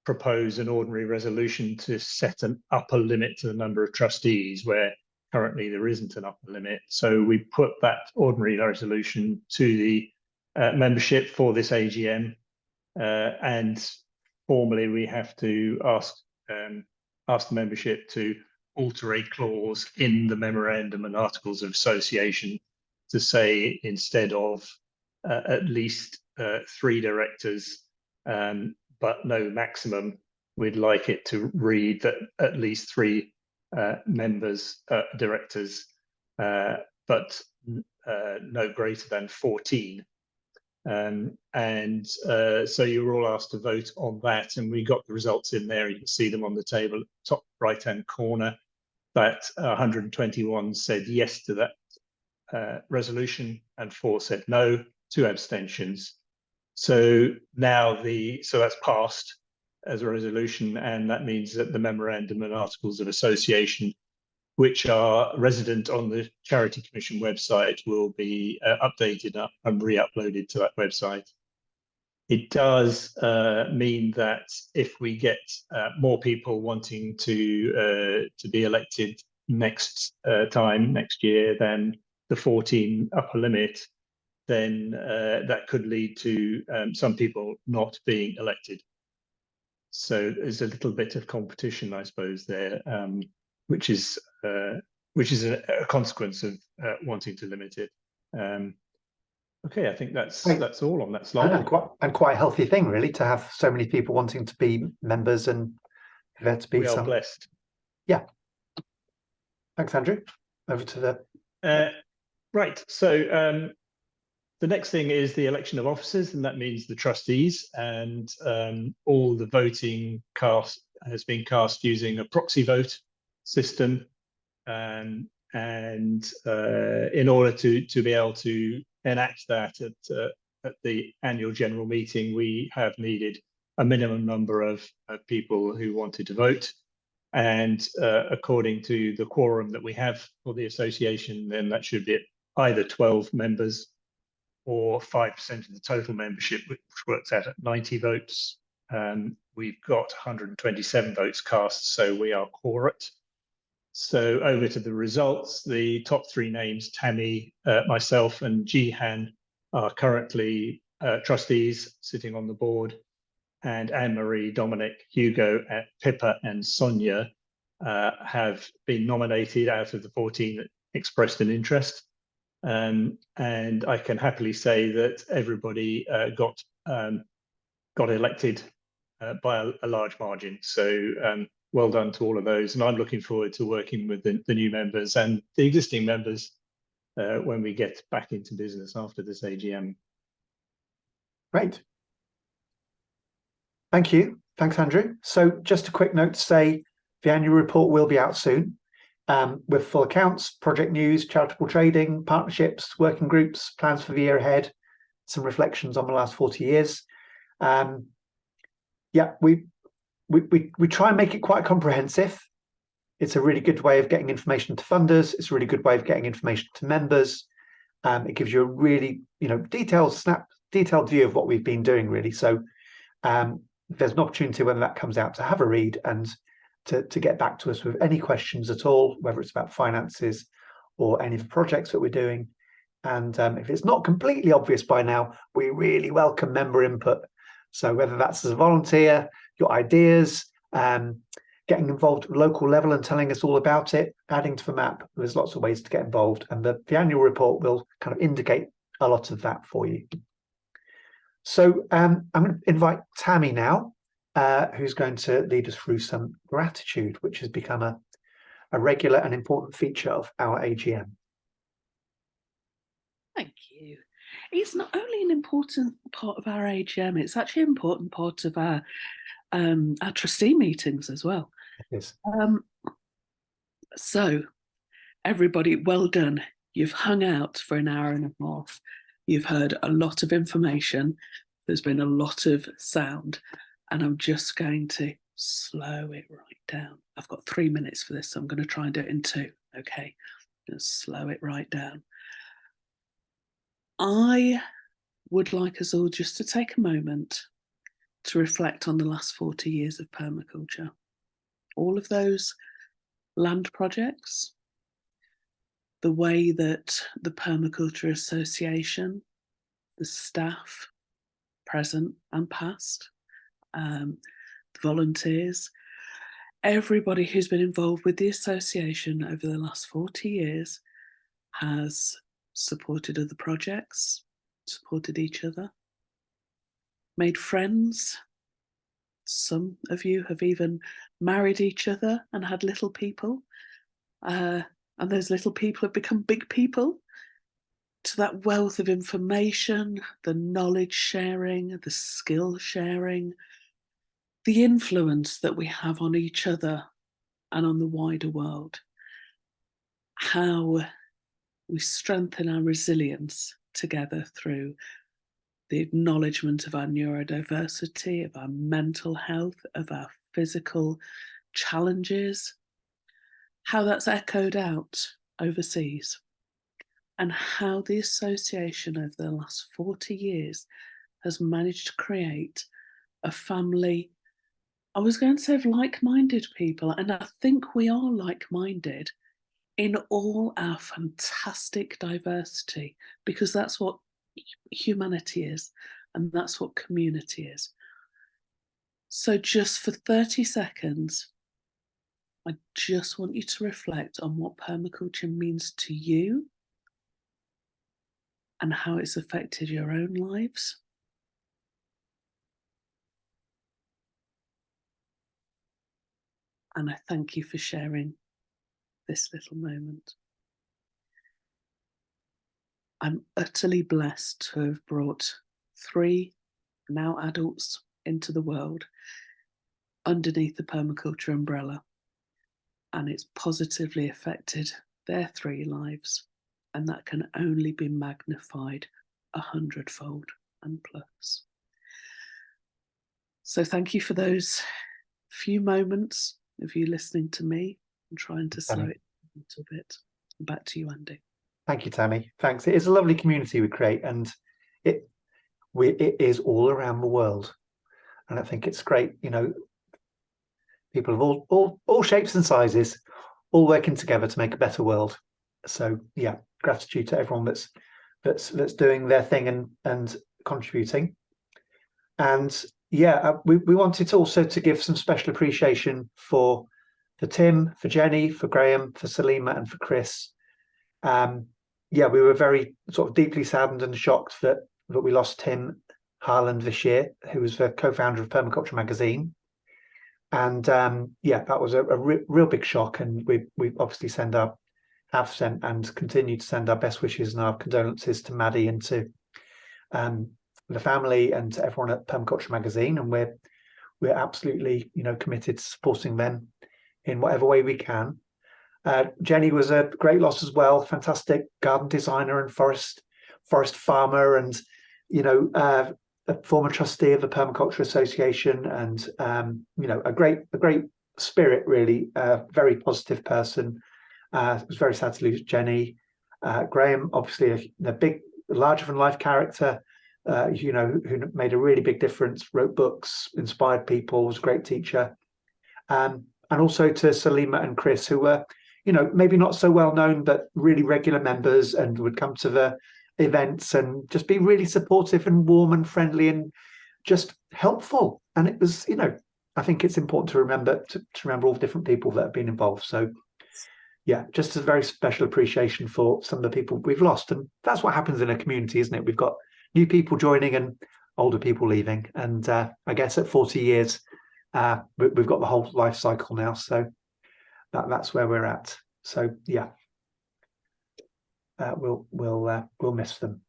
Speaker 16: propose an ordinary resolution to set an upper limit to the number of trustees, where currently there isn't an upper limit. So we put that ordinary resolution to the membership for this AGM, and formally we have to ask the membership to alter a clause in the memorandum and articles of association to say, instead of at least 3 directors, but no maximum, we'd like it to read that at least 3 members, directors, but no greater than 14. So you were all asked to vote on that, and we got the results in there. You can see them on the table, top right-hand corner. That 121 said yes to that resolution, and 4 said no, 2 abstentions. So now so that's passed as a resolution, and that means that the memorandum and articles of association, which are resident on the Charity Commission website, will be updated and re-uploaded to that website. It does mean that if we get more people wanting to be elected next year than the 14 upper limit, then that could lead to some people not being elected. So there's a little bit of competition, I suppose, there, which is a consequence of wanting to limit it. Okay, I think that's all on that slide.
Speaker 1: And quite a healthy thing, really, to have so many people wanting to be members and for there to be
Speaker 16: some. We are blessed.
Speaker 1: Yeah. Thanks, Andrew. Over to the...
Speaker 16: Right, so the next thing is the election of officers, and that means the trustees, and all the voting has been cast using a proxy vote system, and in order to be able to enact that at the annual general meeting, we have needed a minimum number of people who wanted to vote. And according to the quorum that we have for the association, then that should be either 12 members or 5% of the total membership, which works out at 90 votes. We've got 127 votes cast, so we are quorate. So over to the results. The top three names, Tammy, myself and Jihan, are currently trustees sitting on the board. And Anne-Marie, Dominic, Hugo, Pippa and Sonia have been nominated out of the 14 that expressed an interest. And I can happily say that everybody got elected by a large margin. So well done to all of those. And I'm looking forward to working with the new members and the existing members when we get back into business after this AGM.
Speaker 1: Great. Thank you. Thanks, Andrew. So just a quick note to say the annual report will be out soon with full accounts, project news, charitable trading, partnerships, working groups, plans for the year ahead, some reflections on the last 40 years. Yeah, we try and make it quite comprehensive. It's a really good way of getting information to funders. It's a really good way of getting information to members. It gives you a really, detailed view of what we've been doing, really. So there's an opportunity when that comes out to have a read and to get back to us with any questions at all, whether it's about finances or any of the projects that we're doing. And if it's not completely obvious by now, we really welcome member input. So whether that's as a volunteer, your ideas, getting involved at the local level and telling us all about it, adding to the map, there's lots of ways to get involved. And the annual report will kind of indicate a lot of that for you. So I'm going to invite Tammy now, who's going to lead us through some gratitude, which has become a regular and important feature of our AGM.
Speaker 17: Thank you. It's not only an important part of our AGM, it's actually an important part of our trustee meetings as well.
Speaker 1: It is.
Speaker 17: So everybody, well done. You've hung out for an hour and a half. You've heard a lot of information. There's been a lot of sound, and I'm just going to slow it right down. I've got 3 minutes for this, so I'm going to try and do it in 2. Okay, just slow it right down. I would like us all just to take a moment to reflect on the last 40 years of permaculture. All of those land projects, the way that the Permaculture Association, the staff, present and past, the volunteers, everybody who's been involved with the association over the last 40 years has supported other projects, supported each other, made friends. Some of you have even married each other and had little people. And those little people have become big people. To that wealth of information, the knowledge sharing, the skill sharing, the influence that we have on each other and on the wider world. How we strengthen our resilience together through the acknowledgement of our neurodiversity, of our mental health, of our physical challenges, how that's echoed out overseas, and how the association over the last 40 years has managed to create a family, I was going to say of like-minded people, and I think we are like-minded in all our fantastic diversity, because that's what humanity is, and that's what community is. So just for 30 seconds, I just want you to reflect on what permaculture means to you and how it's affected your own lives. And I thank you for sharing this little moment. I'm utterly blessed to have brought 3 now adults into the world underneath the permaculture umbrella, and it's positively affected their 3 lives, and that can only be magnified 100-fold. and plus. So thank you for those few moments of you listening to me and trying to slow it a little bit. Back to you, Andy.
Speaker 1: Thank you, Tammy. Thanks. It is a lovely community we create, and it is all around the world. And I think it's great, you know, people of all shapes and sizes, all working together to make a better world. So yeah, gratitude to everyone that's doing their thing and contributing. And yeah, we wanted also to give some special appreciation for Tim, for Jenny, for Graham, for Salima, and for Chris. Yeah, we were very sort of deeply saddened and shocked that we lost Tim Harland this year, who was the co-founder of Permaculture magazine. And yeah, that was a real big shock. And we obviously have sent and continue to send our best wishes and our condolences to Maddie and to the family and to everyone at Permaculture magazine. And we're absolutely, you know, committed to supporting them in whatever way we can. Jenny was a great loss as well. Fantastic garden designer and forest farmer, and you know, a former trustee of the Permaculture Association, and you know, a great spirit, really, very positive person. It was very sad to lose Jenny. Graham, obviously a big, larger than life character, you know, who made a really big difference, wrote books, inspired people, was a great teacher. And also to Salima and Chris, who were, you know, maybe not so well known, but really regular members and would come to the events and just be really supportive and warm and friendly and just helpful. And it was, you know, I think it's important to remember all the different people that have been involved. So yeah, just a very special appreciation for some of the people we've lost. And that's what happens in a community, isn't it? We've got new people joining and older people leaving. And I guess at 40 years, we've got the whole life cycle now. So that's where we're at. So yeah, we'll miss them.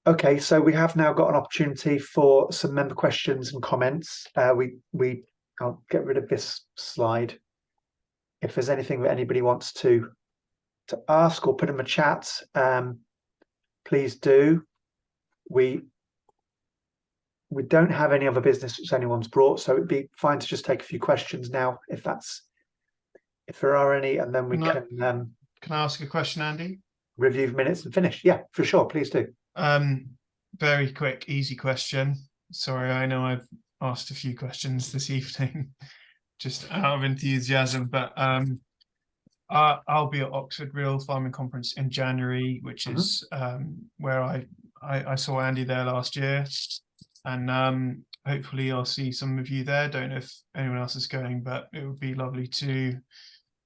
Speaker 1: Okay, so we have now got an opportunity for some member questions and comments. I'll get rid of this slide. If there's anything that anybody wants to ask or put in the chat, please do. We don't have any other business which anyone's brought, so it'd be fine to just take a few questions now, if there are any, and then we can
Speaker 12: I ask a question, Andy?
Speaker 1: Review the minutes and finish. Yeah, for sure. Please do.
Speaker 12: Very quick, easy question. Sorry, I know I've asked a few questions this evening, just out of enthusiasm, but I'll be at Oxford Real Farming Conference in January, which is where I saw Andy there last year, and hopefully I'll see some of you there. Don't know if anyone else is going, but it would be lovely to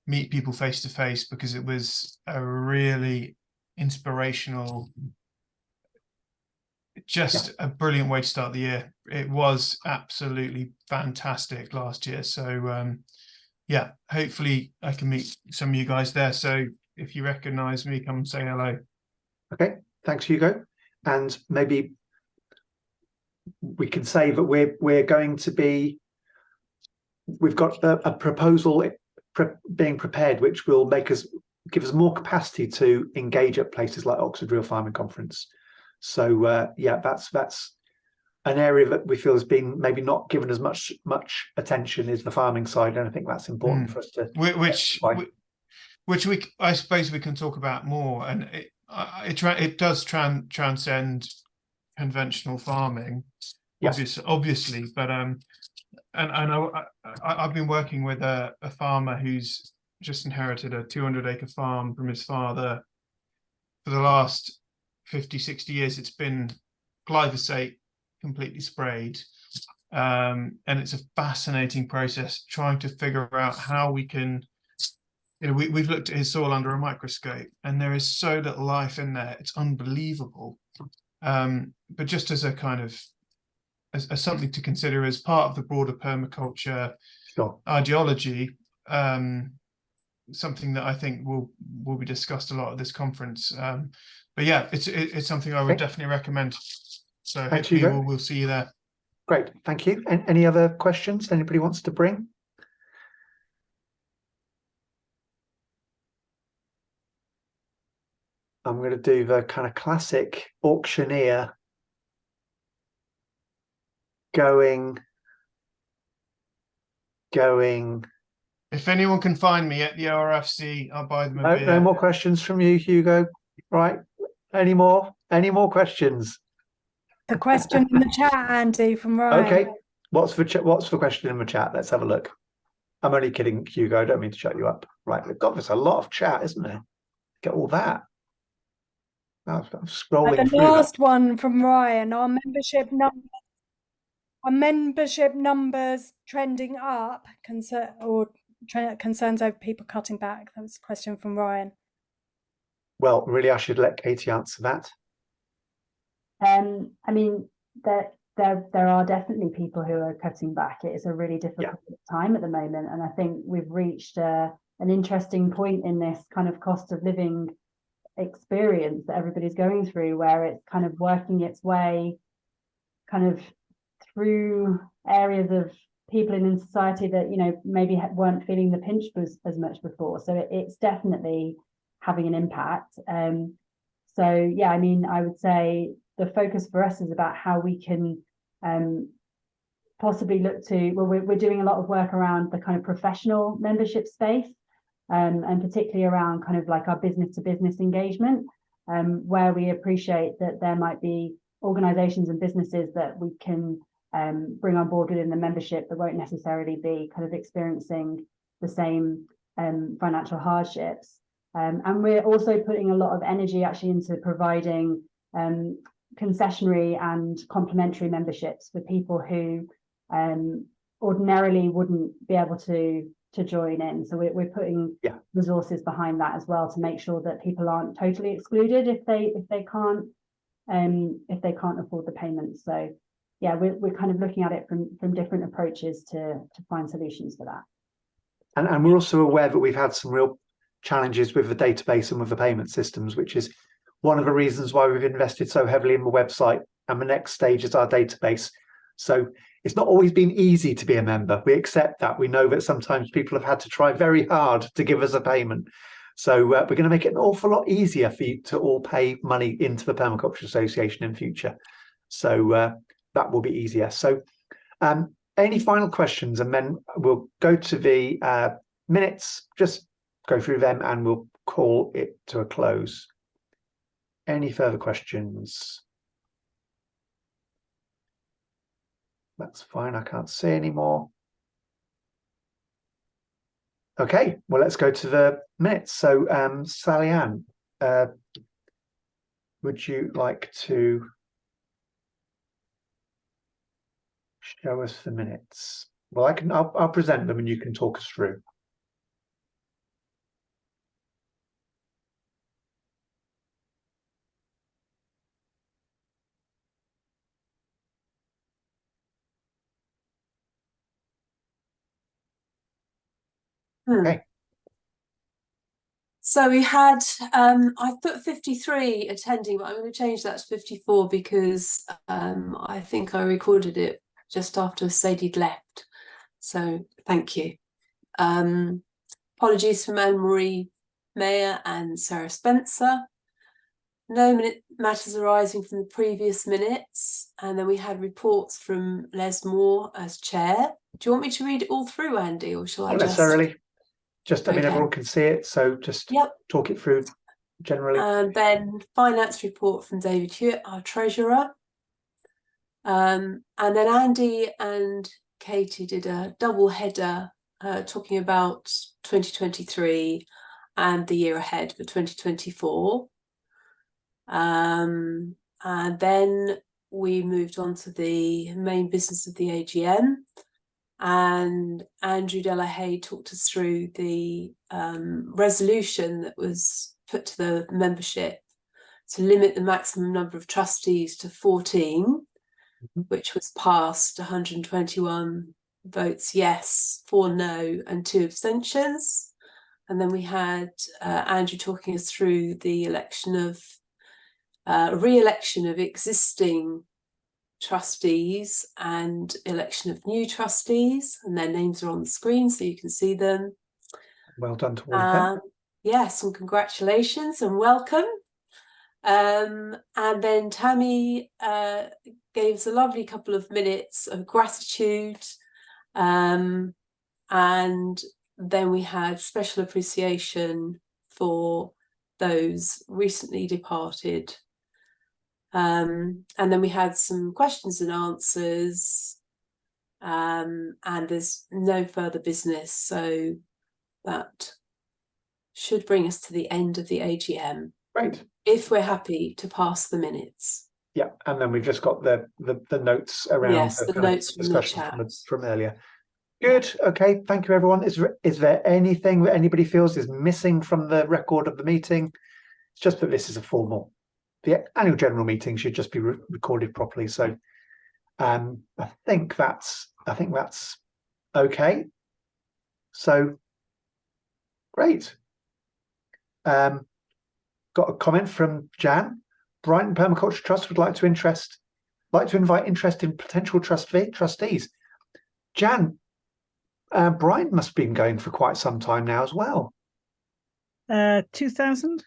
Speaker 12: meet people face to face, because it was a really inspirational, just a brilliant way to start the year. It was absolutely fantastic last year. So yeah, hopefully I can meet some of you guys there. So if you recognize me, come and say hello.
Speaker 1: Okay, thanks, Hugo. And maybe we can say that we're going to be, we've got a proposal being prepared, which will give us more capacity to engage at places like Oxford Real Farming Conference. So yeah, that's an area that we feel has been maybe not given as much attention, is the farming side, and I think that's important for us to
Speaker 12: which I suppose we can talk about more, and it does transcend conventional farming, yes, obviously, but and I've been working with a farmer who's just inherited a 200-acre farm from his father. For the last 50-60 years, it's been glyphosate completely sprayed, and it's a fascinating process trying to figure out how we can, you know, we've looked at his soil under a microscope, and there is so little life in there, it's unbelievable. But just as a kind of as something to consider as part of the broader permaculture ideology, something that I think will be discussed a lot at this conference. But yeah, it's something I would definitely recommend. So hopefully we'll see you there.
Speaker 1: Great, thank you. And any other questions anybody wants to bring? I'm going to do the kind of classic auctioneer going.
Speaker 12: If anyone can find me at the RFC, I'll buy them a beer.
Speaker 1: No more questions from you, Hugo. Right? Any more questions?
Speaker 8: The question in the chat, Andy, from Ryan.
Speaker 1: Okay. What's the question in the chat? Let's have a look. I'm only kidding, Hugo. I don't mean to shut you up. Right. God, there's a lot of chat, isn't there? Get all that. I'm scrolling
Speaker 8: The
Speaker 1: through
Speaker 8: last
Speaker 1: that.
Speaker 8: one from Ryan. Our membership numbers trending up. Concerns over people cutting back. That was a question from Ryan.
Speaker 1: Well, really, I should let Katie answer that.
Speaker 2: I mean, there are definitely people who are cutting back. It is a really difficult time at the moment, and I think we've reached an interesting point in this kind of cost of living experience that everybody's going through, where it's kind of working its way kind of through areas of people in society that, you know, maybe weren't feeling the pinch as much before. So it's definitely having an impact. So yeah, I mean, I would say the focus for us is about how we can possibly look to, well, we're doing a lot of work around the kind of professional membership space, and particularly around kind of like our business to business engagement, where we appreciate that there might be organizations and businesses that we can bring on board within the membership that won't necessarily be kind of experiencing the same financial hardships. And we're also putting a lot of energy actually into providing concessionary and complimentary memberships for people who ordinarily wouldn't be able to join in. So we're putting resources behind that as well to make sure that people aren't totally excluded if they can't afford the payments. So yeah, we're kind of looking at it from different approaches to find solutions for that.
Speaker 1: And we're also aware that we've had some real challenges with the database and with the payment systems, which is one of the reasons why we've invested so heavily in the website. And the next stage is our database. So it's not always been easy to be a member. We accept that. We know that sometimes people have had to try very hard to give us a payment. So we're going to make it an awful lot easier for you to all pay money into the Permaculture Association in future. So that will be easier. So any final questions? And then we'll go to the minutes, just go through them and we'll call it to a close. Any further questions? That's fine. I can't see any more. Okay, well, let's go to the minutes. So, Sally Ann, would you like to show us the minutes? Well, I'll present them and you can talk us through. Okay.
Speaker 11: So we had, I put 53 attending, but I'm going to change that to 54 because I think I recorded it just after Sadie'd left. So thank you. Apologies from Anne-Marie Mayer and Sarah Spencer. No matters arising from the previous minutes. And then we had reports from Les Moore as chair. Do you want me to read it all through, Andy, or shall I
Speaker 1: Not necessarily. Just, I mean, everyone can see it, so just talk it through generally.
Speaker 11: And then finance report from David Hewitt, our treasurer. And then Andy and Katie did a double header talking about 2023 and the year ahead for 2024. And then we moved on to the main business of the AGM. And Andrew Delahaye talked us through the resolution that was put to the membership to limit the maximum number of trustees to 14, which was passed 121 votes yes, 4 no, and 2 abstentions. And then we had Andrew talking us through the election of re-election of existing trustees and election of new trustees, and their names are on the screen so you can see them.
Speaker 1: Well done to all of them.
Speaker 11: Yes, and congratulations and welcome. And then Tammy gave us a lovely couple of minutes of gratitude. And then we had special appreciation for those recently departed. And then we had some questions and answers. And there's no further business, so that should bring us to the end of the AGM.
Speaker 1: Right.
Speaker 11: If we're happy to pass the minutes.
Speaker 1: Yeah, and then we've just got the notes around
Speaker 11: the notes from the chat
Speaker 1: from earlier. Good. Okay. Thank you, everyone. Is there anything that anybody feels is missing from the record of the meeting? It's just that this is a formal. The annual general meeting should just be recorded properly. So, I think that's okay. So, great. Got a comment from Jan. Brighton Permaculture Trust would like to invite interest in potential trustees. Jan, Brighton must have been going for quite some time now as well.
Speaker 3: 2000,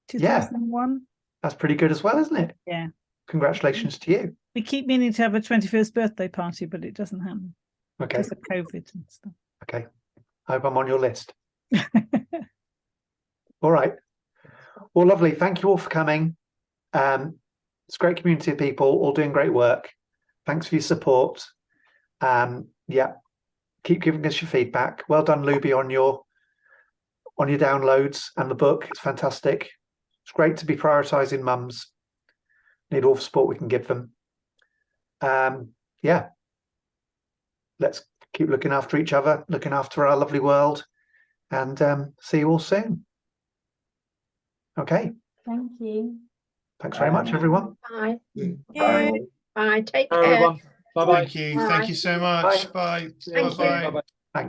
Speaker 3: 2001.
Speaker 1: Yeah, that's pretty good as well, isn't it?
Speaker 3: Yeah.
Speaker 1: Congratulations to you.
Speaker 3: We keep meaning to have a 21st birthday party, but it doesn't happen.
Speaker 1: Okay.
Speaker 3: Because of COVID and stuff.
Speaker 1: Okay. I hope I'm on your list. All right. Well, lovely. Thank you all for coming. It's a great community of people all doing great work. Thanks for your support. Yeah, keep giving us your feedback. Well done, Luby, on your downloads and the book. It's fantastic. It's great to be prioritising mums. Need all the support we can give them. Yeah, let's keep looking after each other, looking after our lovely world, and see you all soon. Okay.
Speaker 2: Thank you.
Speaker 1: Thanks very much, everyone.
Speaker 18: Bye.
Speaker 12: Bye.
Speaker 18: Bye. Take
Speaker 12: Bye,
Speaker 18: care.
Speaker 12: everyone. Bye-bye. Thank you.
Speaker 18: Bye.
Speaker 12: Thank you so much. Bye.
Speaker 18: Thank you.
Speaker 12: Bye-bye.